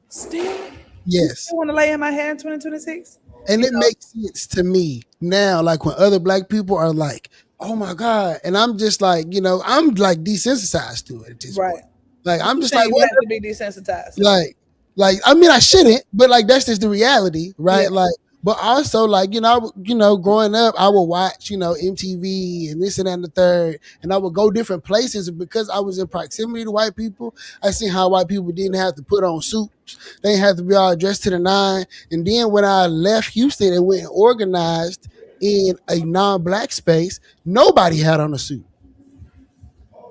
still, you yes. still want to lay in my hair in 2026? And You it know, makes sense to me now, like when other black people are like, oh my God. And I'm just like, I'm like desensitized to it at this point. right. Like, But I'm you just shouldn't like, even what? have to be desensitized to that. Like I mean, I shouldn't, but like that's just the reality, Yeah. right? Like, but also, like, growing up, I would watch, MTV and this and that and the third, and I would go different places. And because I was in proximity to white people, I seen how white people didn't have to put on suits, they didn't have to be all dressed to the nine. And then when I left Houston and went and organized in a non-black space, nobody had on a suit,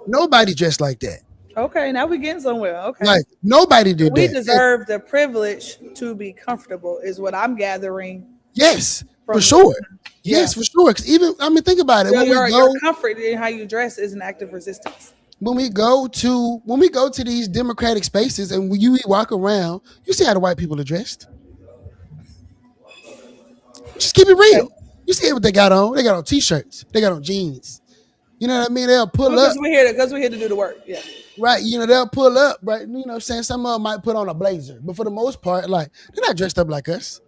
nobody dressed like that, Okay, now we're getting somewhere. Okay. like nobody did We that. deserve the privilege to be comfortable, is what I'm gathering Yes, for from sure. listening. Yeah. Yes, for sure. Because even, I mean, think about it. Your, When we your, your go, comfort in how you dress is an act of resistance. when we go to these democratic spaces and when you walk around, you see how the white people are dressed. Just keep it Okay. real. You see what they got on. They got on t-shirts. They got on jeans. You know what I mean? They'll pull up, Because we're here to do the work. Yeah. right? They'll pull up, right? Saying some of them might put on a blazer, but for the most part, like, they're not dressed up like us.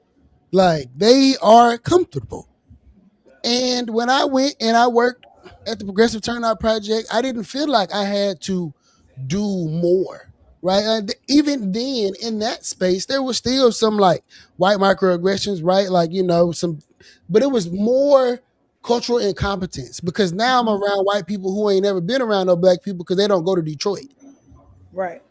Like, they are comfortable. And when I went and I worked at the Progressive Turnout Project, I didn't feel like I had to do more. Right. Even then, in that space, there was still some like white microaggressions, right? Like, but it was more cultural incompetence because now I'm around white people who ain't never been around no black people because they don't go to Detroit. Right.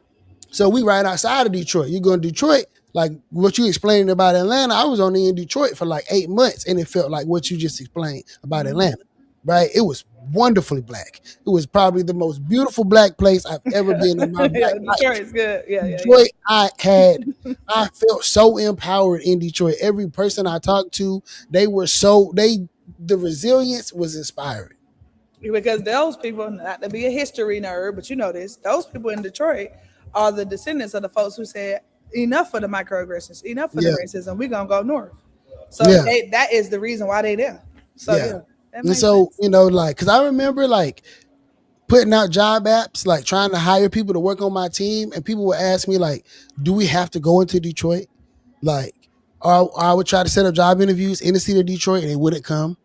So we right outside of Detroit. You go to Detroit, like what you explained about Atlanta. I was only in Detroit for like 8 months, and it felt like what you just explained about Atlanta. Right? It was wonderfully black. It was probably the most beautiful black place I've ever been in my black Yeah, life. Detroit's good. Yeah, yeah, yeah. Detroit, I felt so empowered in Detroit. Every person I talked to, the resilience was inspiring. Because those people, not to be a history nerd, but you know this, those people in Detroit are the descendants of the folks who said, enough of the microaggressions, enough of the Yeah, racism, we're going to go north. So yeah, that is the reason why they there. So yeah. yeah, that And makes so, sense. like, because I remember, like, putting out job apps, like trying to hire people to work on my team, and people would ask me, like, do we have to go into Detroit? Like, or I would try to set up job interviews in the city of Detroit, and they wouldn't come.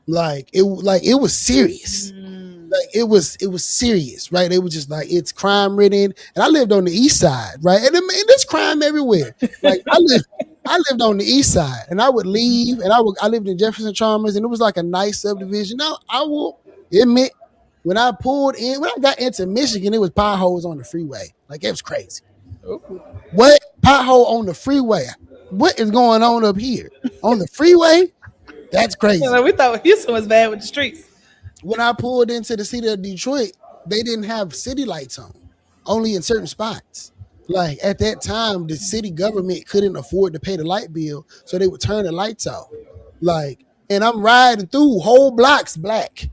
Like it was serious. Mm. Like it was serious, right? They were just like, it's crime ridden, and I lived on the east side, right? And there's crime everywhere. Like I lived on the east side, and I would leave, and I lived in Jefferson Chalmers, and it was like a nice subdivision. Now I will admit, when I got into Michigan, it was potholes on the freeway. Like it was crazy. Ooh. What pothole on the freeway? What is going on up here on the freeway? That's You crazy. know, we thought Houston was bad with the streets. When I pulled into the city of Detroit, they didn't have city lights on, only in certain spots. Like at that time, the city government couldn't afford to pay the light bill, so they would turn the lights off. Like, and I'm riding through whole blocks black.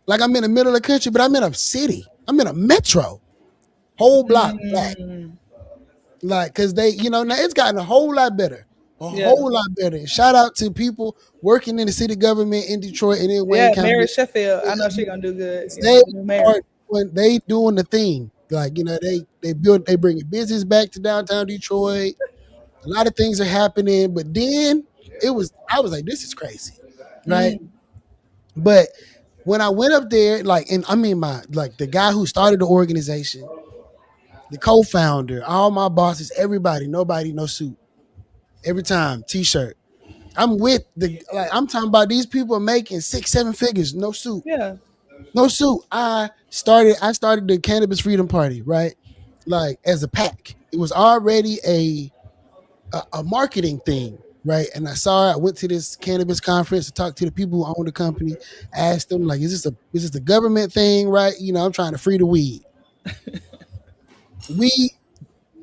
Like I'm in the middle of the country, but I'm in a city. I'm in a metro, whole block black. Mm. Like, cause now it's gotten a whole lot better, a Yeah. whole lot better. And shout out to people working in the city government in Detroit and in Wayne Yeah, Mary County. Sheffield. I know she gonna do good. Yeah, They the new mayor. are when they doing the thing. Like, they bringing business back to downtown Detroit. A lot of things are happening, but then I was like, this is crazy, right? Mm. But when I went up there, like, and I mean, the guy who started the organization, the co-founder, all my bosses, everybody, nobody, no suit, every time t-shirt. I'm talking about these people making 6, 7 figures, no suit. Yeah. No suit. I started the Cannabis Freedom Party, right? Like as a pack. It was already a marketing thing, right? And I went to this cannabis conference to talk to the people who own the company, asked them, like, is this a government thing, right? I'm trying to free the weed. We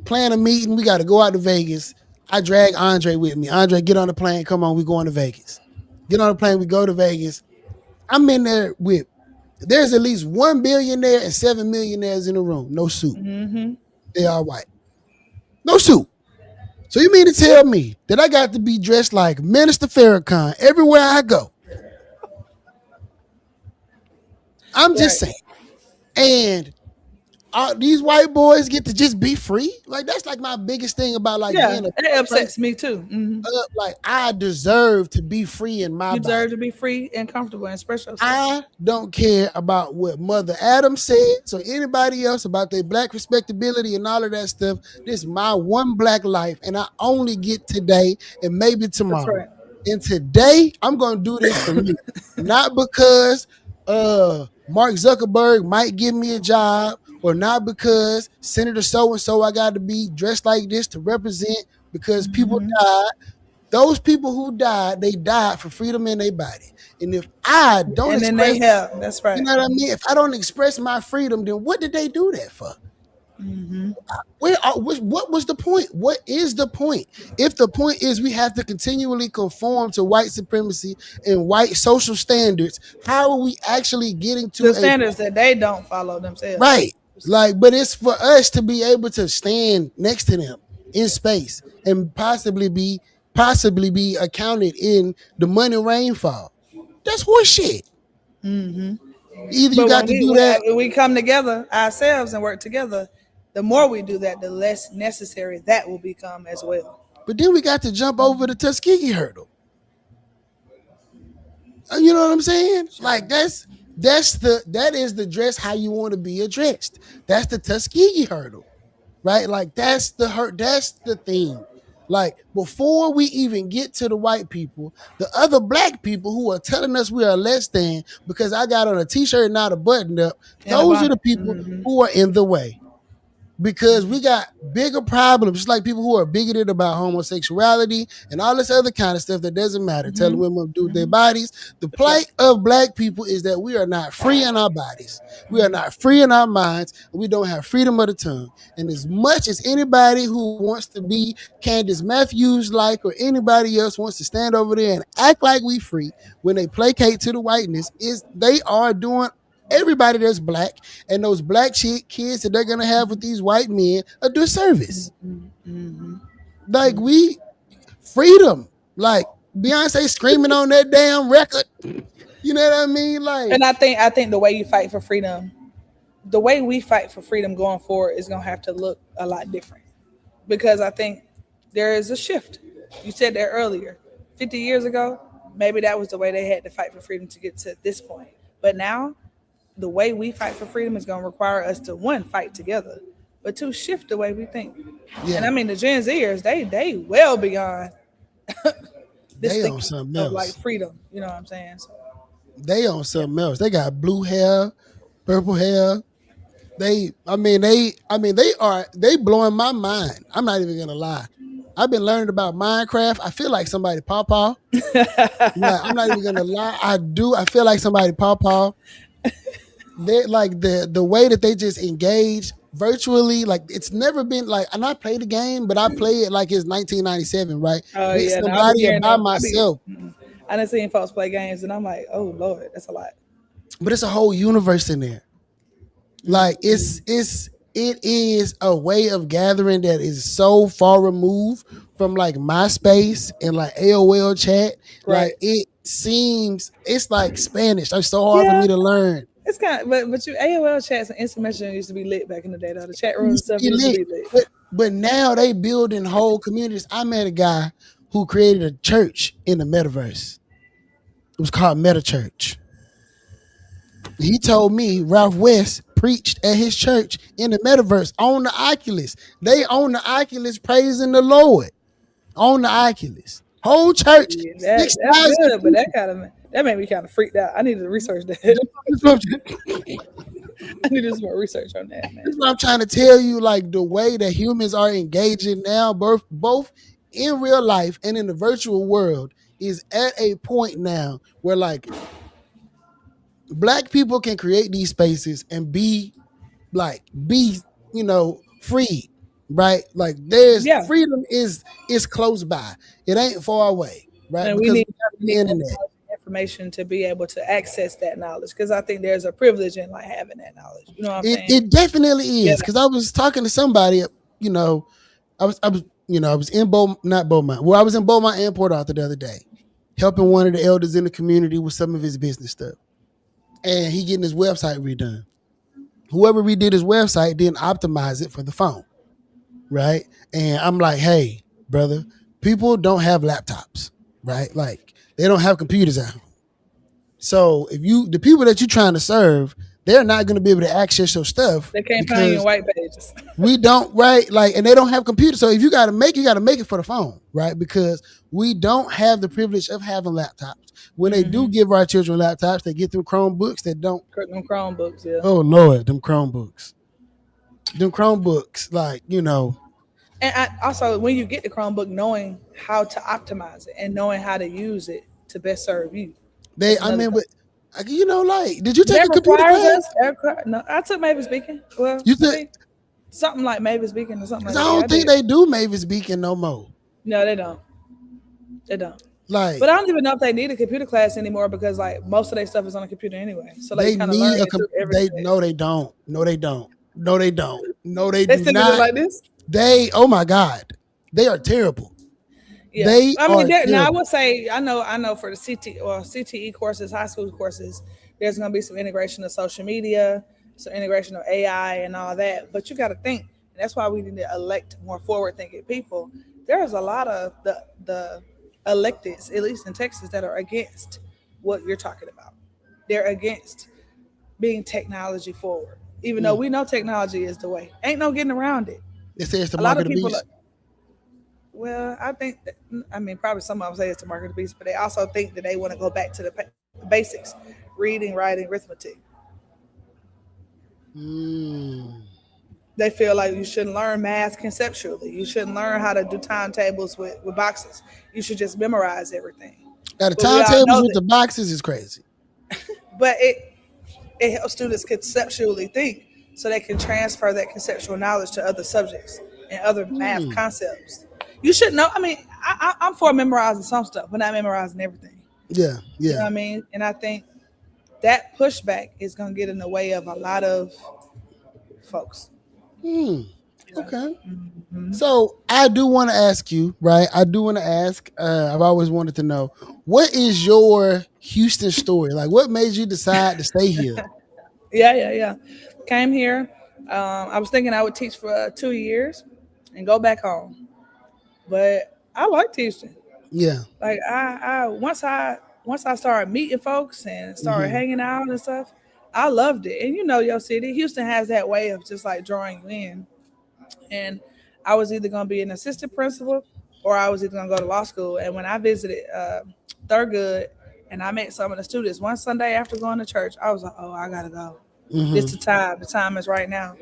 plan a meeting, we got to go out to Vegas. I drag Andre with me. Andre, get on the plane, come on, we going to Vegas. Get on the plane, we go to Vegas. I'm in there with There's at least 1 billionaire and 7 millionaires in the room. No suit. Mm-hmm. They are white. No suit. So you mean to tell me that I got to be dressed like Minister Farrakhan everywhere I go? I'm just Right. saying. And these white boys get to just be free? Like that's like my biggest thing about like Yeah, being a it person. upsets me too. Hmm. Like I deserve to be free in my You body. deserve to be free and comfortable and express yourself. I don't care about what Mother Adams said, so anybody else about their black respectability and all of that stuff. This is my one black life, and I only get today and maybe That's tomorrow. right. And today, I'm gonna do this for me, not because Mark Zuckerberg might give me a job, or not because Senator so and so I got to be dressed like this to represent because people Hmm. died. Those people who died, they died for freedom in their body. And if I don't And then express, they have. That's you right. know what I mean? If I don't express my freedom, then what did they do that for? Hmm. What was the point? What is the point? If the point is we have to continually conform to white supremacy and white social standards, how are we actually getting to The a standards that they don't follow themselves. right? Like, but it's for us to be able to stand next to them in space and possibly be accounted in the money rainfall. That's horseshit. Hmm. Either you But got when to we do when that, when we come together ourselves and work together, the more we do that, the less necessary that will become as well. but then we got to jump over the Tuskegee hurdle. You know what I'm saying? Like that is the dress how you want to be addressed. That's the Tuskegee hurdle, right? Like that's the hurt. That's the thing. Like before we even get to the white people, the other black people who are telling us we are less than because I got on a t-shirt and not a button up, And a those are the bonnet. people Hmm. who are in the way. because we got bigger problems, just like people who are bigoted about homosexuality and all this other kind of stuff that doesn't matter, telling Mm-hmm. women to do with their Mm-hmm. bodies. The That's right. plight of black people is that we are not free in our bodies. We are not free in our minds. And we don't have freedom of the tongue. And as much as anybody who wants to be Candace Matthews like or anybody else wants to stand over there and act like we free when they placate to the whiteness, is they are doing everybody that's black and those black kids that they're gonna have with these white men a disservice. Mm-hmm. Like we freedom, like Beyonce screaming on that damn record. You know what I mean? Like And I think the way you fight for freedom, the way we fight for freedom going forward is gonna have to look a lot different because I think there is a shift. You said that earlier. 50 years ago, maybe that was the way they had to fight for freedom to get to this point. But now, the way we fight for freedom is going to require us to one, fight together, but two, shift the way we think. And yeah, I mean, the Gen Zers, they well beyond this they on thinking something of like else. freedom. You know what I'm saying? So They on yeah, something else. They got blue hair, purple hair. They blowing my mind. I'm not even gonna lie. I've been learning about Minecraft. I feel like somebody pawpaw. Like, I'm not even gonna lie. I do. I feel like somebody pawpaw. They like the way that they just engage virtually. Like it's never been like. And I play the game, but I play it like it's 1997, right? oh With yeah, no, I be somebody and hearing by them. I be, myself. I done seen folks play games, and I'm like, oh Lord, that's a lot. But it's a whole universe in there. Like it is a way of gathering that is so far removed from like MySpace and like AOL chat. Right. Like it seems it's like Spanish. It's so hard for Yeah, me to learn. it's kind of, but you AOL chats and instant messaging used to be lit back in the day. Though the chat It rooms and used to stuff be used to lit. be lit. But now they building whole communities. I met a guy who created a church in the metaverse. It was called Meta Church. He told me Ralph West preached at his church in the metaverse on the Oculus. They on the Oculus praising the Lord on the Oculus. Whole church, Yeah, six that's thousand good, but people. that made me kind of freaked out. I needed to research that. That's what, I'm, I needed some more research on that, man. that's what I'm trying to tell you. Like the way that humans are engaging now, both in real life and in the virtual world, is at a point now where like black people can create these spaces and be free, right? Like there's Yeah, freedom is close by. It ain't far away, right? and Because we we have need the more internet. knowledge and information to be able to access that knowledge because I think there's a privilege in like having that knowledge. You know what I'm it, saying? it definitely Yeah. is. Because I was talking to somebody, you know, I was in not Beaumont. Well, I was in Beaumont and Port Arthur the other day, helping one of the elders in the community with some of his business stuff. And he getting his website redone. Whoever redid his website didn't optimize it for the phone, right? And I'm like, hey, brother, people don't have laptops, right? Like they don't have computers at home. So the people that you're trying to serve, they're not going to be able to access your stuff They can't find you in because white pages. we don't, right? Like, and they don't have computers. So if you got to make it for the phone, right? Because we don't have the privilege of having laptops. When they do give our children laptops, they get them Chromebooks that don't. Them Chromebooks, yeah. Oh Lord, them Chromebooks, like And also, when you get the Chromebook, knowing how to optimize it and knowing how to use it to best serve you. they. That's I another mean, thing. but like, did you take That a computer requires class? us. No, I took Mavis Beacon. Well, You I took think something like Mavis Beacon or something because like I that. Yeah, I don't think did. they do Mavis Beacon no more. No, they don't. They don't. But Like I don't even know if they need a computer class anymore because like most of their stuff is on a computer anyway. So like you they kind of need learn it through every they no class. they don't. No they don't. No they don't. No they They do still do it not. like this. They oh my God. They are terrible. Yeah, They I mean, are now I terrible. would say I know for the CTE courses, high school courses, there's going to be some integration of social media, some integration of AI, and all that. But you got to think, and that's why we need to elect more forward-thinking people. There's a lot of the electeds, at least in Texas, that are against what you're talking about. They're against being technology forward, even though Mm. we know technology is the way. Ain't no getting around it. They say it's the A lot mark of of the people are, beast. well, I think that, I mean, probably some of them say it's the mark of the beast, but they also think that they want to go back to the basics, reading, writing, arithmetic. Mm. They feel like you shouldn't learn math conceptually. You shouldn't learn how to do timetables with boxes. You should just memorize everything. Now the But we all timetables know with that. the boxes is crazy. But it helps students conceptually think so they can transfer that conceptual knowledge to other subjects and other math Hmm. concepts. You should know. I mean, I'm for memorizing some stuff, but not memorizing everything. Yeah, You know yeah. what I mean? And I think that pushback is going to get in the way of a lot of folks. Hmm. Yeah. Okay. So I do want to ask you, right? I do want to ask. I've always wanted to know what is your Houston story? Like, what made you decide to stay here? Yeah, yeah, yeah. Came here. I was thinking I would teach for 2 years and go back home, but I liked Houston. Yeah. Like once I started meeting folks and started Hmm. hanging out and stuff, I loved it. And you know your city, Houston has that way of just like drawing you in. And I was either gonna be an assistant principal or I was either gonna go to law school. And when I visited Thurgood and I met some of the students one Sunday after going to church, I was like, oh, I gotta go. This Hmm. the time. The time is right now.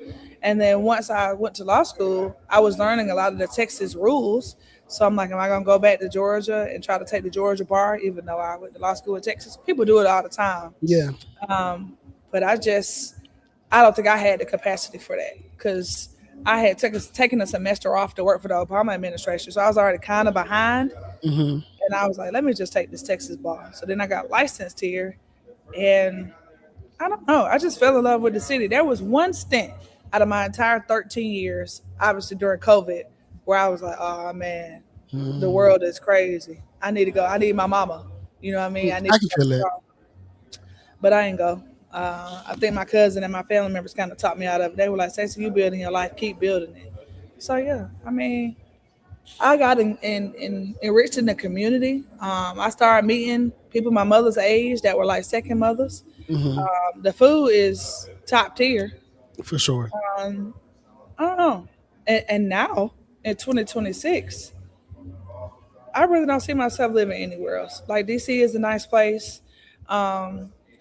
And then once I went to law school, I was learning a lot of the Texas rules. So I'm like, am I gonna go back to Georgia and try to take the Georgia bar, even though I went to law school in Texas? People do it all the time. Yeah. But I don't think I had the capacity for that because I had taken a semester off to work for the Obama administration. So I was already kind of behind. Hmm. And I was like, let me just take this Texas bar. So then I got licensed here. And I don't know. I just fell in love with the city. There was one stint out of my entire 13 years, obviously during COVID, where I was like, oh man, the Hmm. world is crazy. I need to go. I need my mama. You know what I mean? I need I to can go feel it. strong. But I ain't go. I think my cousin and my family members kind of talked me out of it. They were like, Stacey, you building your life, keep building it. So yeah, I mean, I got enriched in the community. I started meeting people my mother's age that were like second mothers. Hmm. The food is top tier. For sure. I don't know. And now in 2026, I really don't see myself living anywhere else. Like DC is a nice place.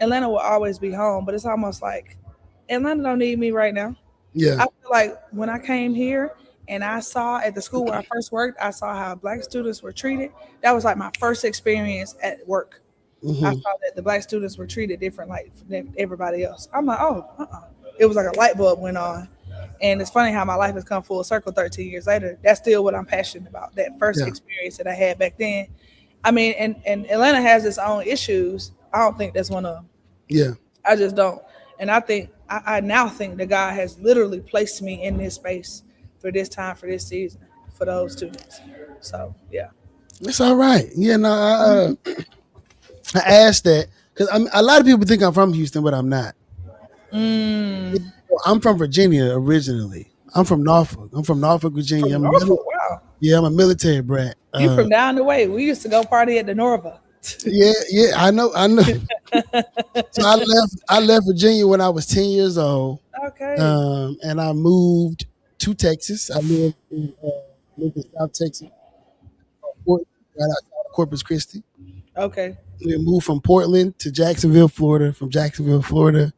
Atlanta will always be home, but it's almost like Atlanta don't need me right now. Yeah. I feel like when I came here and I saw at the school where I first worked, I saw how black students were treated. That was like my first experience at work. I Hmm. saw that the black students were treated different like than everybody else. I'm like, oh, it was like a light bulb went on. And it's funny how my life has come full circle 13 years later. That's still what I'm passionate about. That first Yeah. experience that I had back then. I mean, and Atlanta has its own issues. I don't think that's one of them. Yeah. I just don't. And I now think that God has literally placed me in this space for this time, for this season, for those students. So yeah. It's all right. Yeah. No. I asked that because a lot of people think I'm from Houston, but I'm not. I'm from Virginia originally. I'm from Norfolk. I'm from Norfolk, Virginia. From Norfolk, wow. Yeah, I'm a military brat. You from down the way. We used to go party at the Norva. Yeah, yeah, I know, I know. So I left Virginia when I was 10 years old, Okay. and I moved to Texas. I lived in South Texas, right outside of Corpus Christi. Okay. We moved from Portland to Jacksonville, Florida. From Jacksonville, Florida,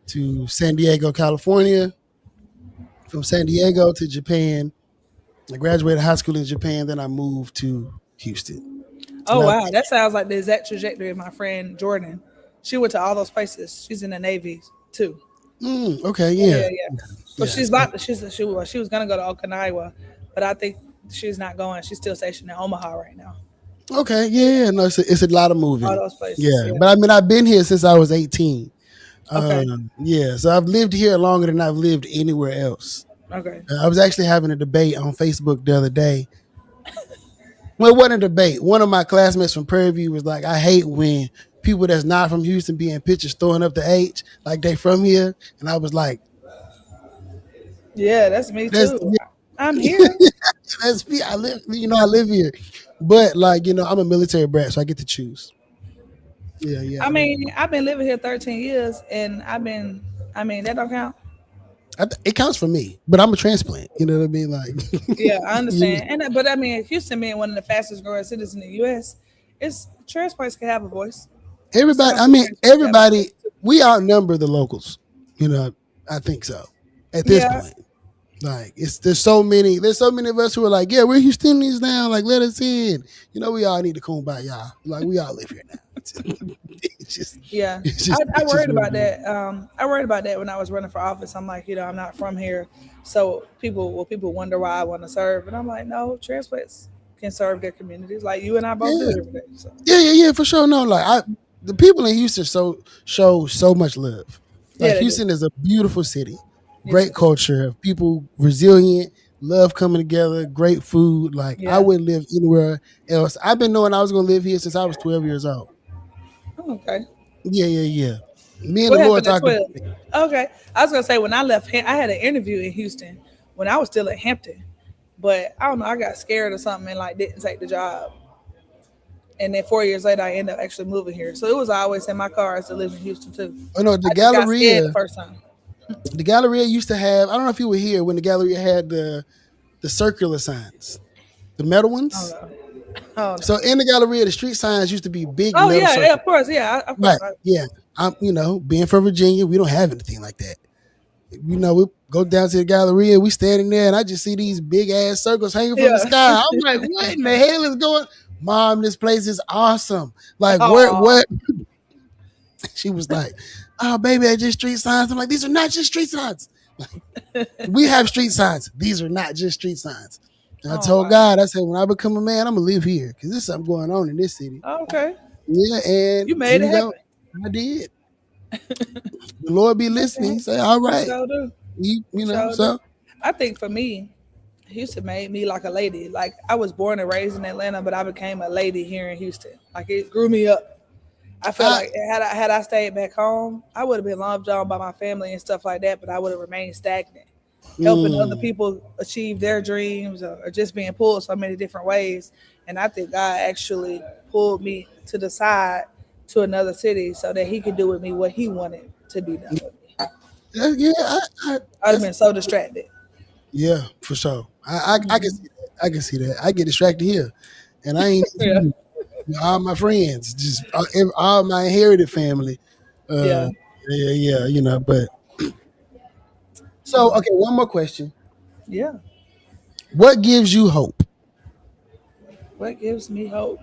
to San Diego, California. From San Diego to Japan. I graduated high school in Japan. Then I moved to Houston. So Oh now, wow, that sounds like the exact trajectory of my friend Jordan. She went to all those places. She's in the Navy too. okay, Yeah, yeah, yeah, yeah. But yeah. she's not. She was gonna go to Okinawa, but I think she's not going. She's still stationed in Omaha right now. Okay, yeah, yeah. No, it's a lot of All moving. those places. Yeah, Yeah. but I mean, I've been here since I was 18. Okay. Yeah, so I've lived here longer than I've lived anywhere else. Okay. I was actually having a debate on Facebook the other day. Well, it wasn't a debate. One of my classmates from Prairie View was like, "I hate when people that's not from Houston be in pictures throwing up the H like they from here," and I was like, Yeah, that's me "That's too. I'm here. that's me. I live here." But like I'm a military brat, so I get to choose. Yeah, yeah. I mean, I've been living here 13 years, and I've been. I mean, that don't count. It counts for me, but I'm a transplant. You know what I mean? Like, Yeah, I you- understand. And but I mean, Houston being one of the fastest growing cities in the U.S., it's transplants can have a voice. Some everybody. of I the mean, transplants have a everybody. voice too. We outnumber the locals. I think so. At this Yeah, point. Like there's so many of us who are like, yeah, we're Houstonians now. Like, let us in. We all need to kumbaya. Like, we all live here now. It's just, Yeah, it's I, just, I it's just worried what about it is. that. I worried about that when I was running for office. I'm like, I'm not from here, so people wonder why I want to serve, and I'm like, no, transplants can serve their communities like you and I both do Yeah, every day. So yeah, for sure. No, like the people in Houston show so much love. yeah, Like they do. Houston is a beautiful city, Yes, great it is. culture, people resilient, love coming together, great food. Like I Yeah. wouldn't live anywhere else. I've been knowing I was gonna live here since I was 12 years old. Oh, okay. Yeah, yeah, yeah. Me and the What Lord happened at talked about 12? it. Okay, I was gonna say when I left, I had an interview in Houston when I was still at Hampton, but I don't know, I got scared or something and like didn't take the job. And then 4 years later, I ended up actually moving here. So it was always in my cards to live in Houston too. Oh no, the I just got scared the Galleria, first time. the Galleria used to have. I don't know if you were here when the Galleria had the circular signs, the metal Oh ones. no. Oh no. So in the Galleria, the street signs used to be big Oh metal yeah, yeah, circles. of course, yeah, of Right. course. Yeah. Being from Virginia, we don't have anything like that. We go down to the Galleria, we standing there, and I just see these big ass circles hanging from the Yeah. sky. I'm like, what in the hell is going? Mom, this place is awesome. Like, where, Oh. what? She was like, oh, baby, I just street signs. I'm like, these are not just street signs. We have street signs. These are not just street signs. And I Oh told wow. God, I said, when I become a man, I'm gonna live here because there's something going on in this city. Okay. Yeah, and You here made it we go. happen. I did. The Lord be listening. He say, all You right. sure do. You sure do. So I think for me, Houston made me like a lady. Like I was born and raised in Atlanta, but I became a lady here in Houston. Like it grew me up. I feel I like had I stayed back home, I would have been loved on by my family and stuff like that, but I would have remained stagnant, helping other mm, people achieve their dreams or just being pulled so many different ways. And I think God actually pulled me to the side to another city so that He could do with me what He wanted to be done with me. yeah, I I'd have been so distracted. yeah, for sure. I can see that. I can see that. I get distracted here, and I ain't Yeah. all my friends, just all my inherited family. Uh, Yeah. yeah, yeah, But so, okay, one more question. Yeah. What gives you hope? What gives me hope?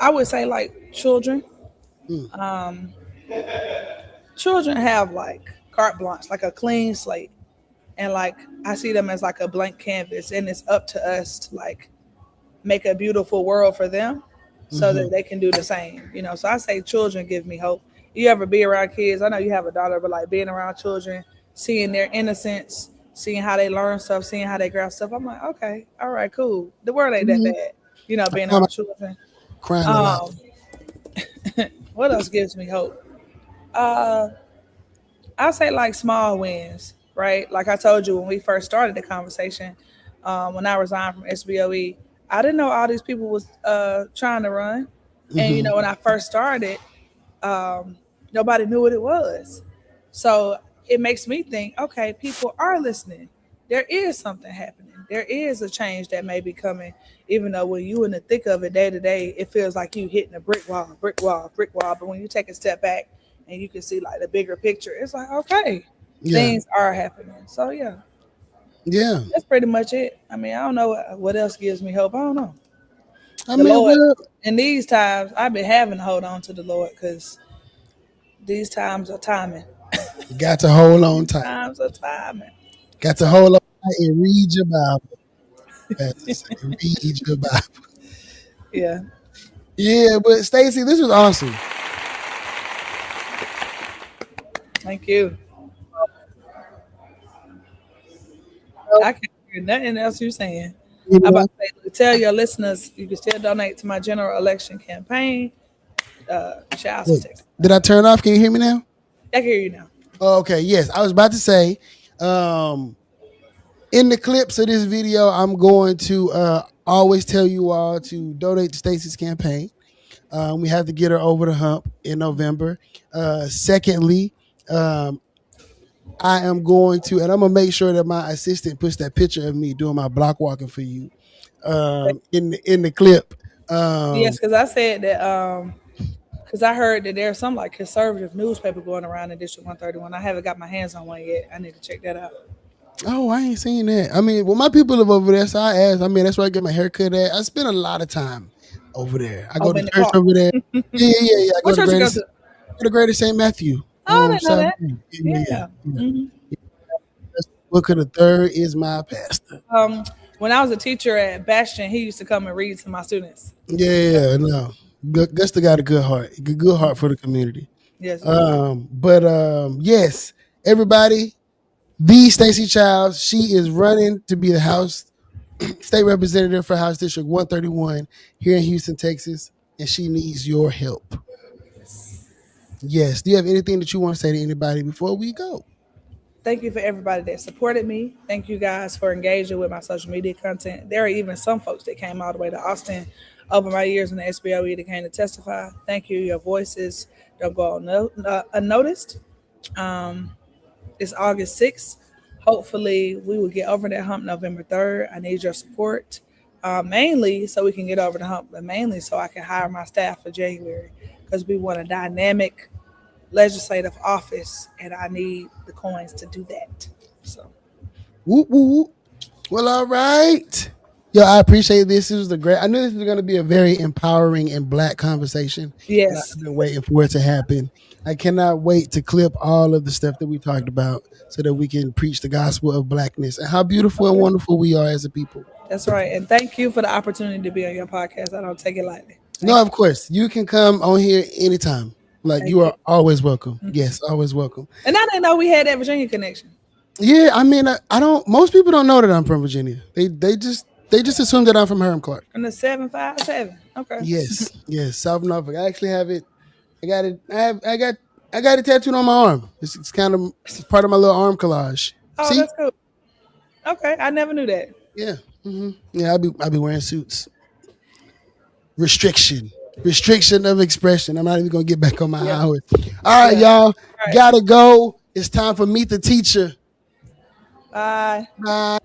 I would say like children. Mm, Children have like carte blanche, like a clean slate. And like I see them as like a blank canvas and it's up to us to like make a beautiful world for them so hmm that they can do the same. So I say children give me hope. You ever be around kids? I know you have a daughter, but like being around children, seeing their innocence, seeing how they learn stuff, seeing how they grasp stuff. I'm like, okay, all right, cool. The world ain't that hmm bad. Being I'm around children. crying a lot. Um, what else gives me hope? Uh, I say like small wins, right? Like I told you when we first started the conversation, when I resigned from SBOE, I didn't know all these people was trying to run, and Hmm when I first started, nobody knew what it was. So it makes me think, okay, people are listening. There is something happening. There is a change that may be coming, even though when you in the thick of it day to day, it feels like you hitting a brick wall, brick wall, brick wall. But when you take a step back and you can see like the bigger picture, it's like, okay, Yeah, things are happening. So yeah, yeah. that's pretty much it. I mean, I don't know what else gives me hope. I don't know. I The mean, Lord, well, in these times, I've been having to hold on to the Lord because these times are timing. got to hold on These tight. times are timing. Got to So hold on tight and read your Bible. Pastor say, read your Bible. yeah, Yeah, but Stacy, this was awesome. thank you. I can't hear nothing else you're saying. You I about know, to say, look, tell your listeners you can still donate to my general election campaign. Child wait, protect. did I turn off? Can you hear me now? I can hear you now. Oh, okay, yes. I was about to say, um, in the clips of this video, I'm going to always tell you all to donate to Stacey's campaign. We have to get her over the hump in November. Secondly, um, I am going to, and I'm gonna make sure that my assistant puts that picture of me doing my block walking for you in the clip. Yes, Um, because I said that Because I heard that there's some like conservative newspaper going around in District 131. I haven't got my hands on one yet. I need to check that out. Oh, I ain't seen that. I mean, well, my people live over there, so I asked. I mean, that's where I get my haircut at. I spend a lot of time over there. I go Oh, to in the church car. over there. Yeah. I What church you go to? Go to Greater St. Matthew. Oh, I didn't know South that. Bend. Yeah. Yeah. Hmm. That's Booker the third is my pastor. Um, when I was a teacher at Bastion, he used to come and read to my students. No. Gusta got a good heart. Good heart for the community. Yes, he do. Yes, everybody, the Staci Childs, she is running to be the House State Representative for House District 131 here in Houston, Texas, and she needs your help. Yes. Do you have anything that you want to say to anybody before we go? Thank you for everybody that supported me. Thank you guys for engaging with my social media content. There are even some folks that came all the way to Austin over my years in the SBOE that came to testify. Thank you. Your voices don't go unnoticed. It's August 6th. Hopefully, we will get over that hump November 3rd. I need your support, mainly so we can get over the hump, but mainly so I can hire my staff for January because we want a dynamic legislative office, and I need the coins to do that. So, Whoop, whoop, whoop. Well, all right. Yo, I appreciate this. This was I knew this was going to be a very empowering and black conversation. And yes, I've been waiting for it to happen. I cannot wait to clip all of the stuff that we talked about so that we can preach the gospel of blackness and how beautiful and wonderful we are as a people. that's right. And thank you for the opportunity to be on your podcast. I don't take it lightly. No, Thank of course. You can come on here anytime. Like, Thank you you. are always welcome. Yes, always welcome. And I didn't know we had that Virginia connection. Yeah, I mean, I don't. Most people don't know that I'm from Virginia. They just assume that I'm from Herm Clark. From the 757. Okay. Yes, South Norfolk. I actually have it. I got it. I got it tattooed on my arm. It's kind of part of my little arm collage. Oh, See? that's cool. Okay. I never knew that. Yeah. Yeah, I'll be wearing suits. Restriction of expression. I'm not even gonna get back on my Yeah. hours. All right, Yeah. y'all. Right. Gotta go. It's time for Meet the Teacher. Bye. Bye.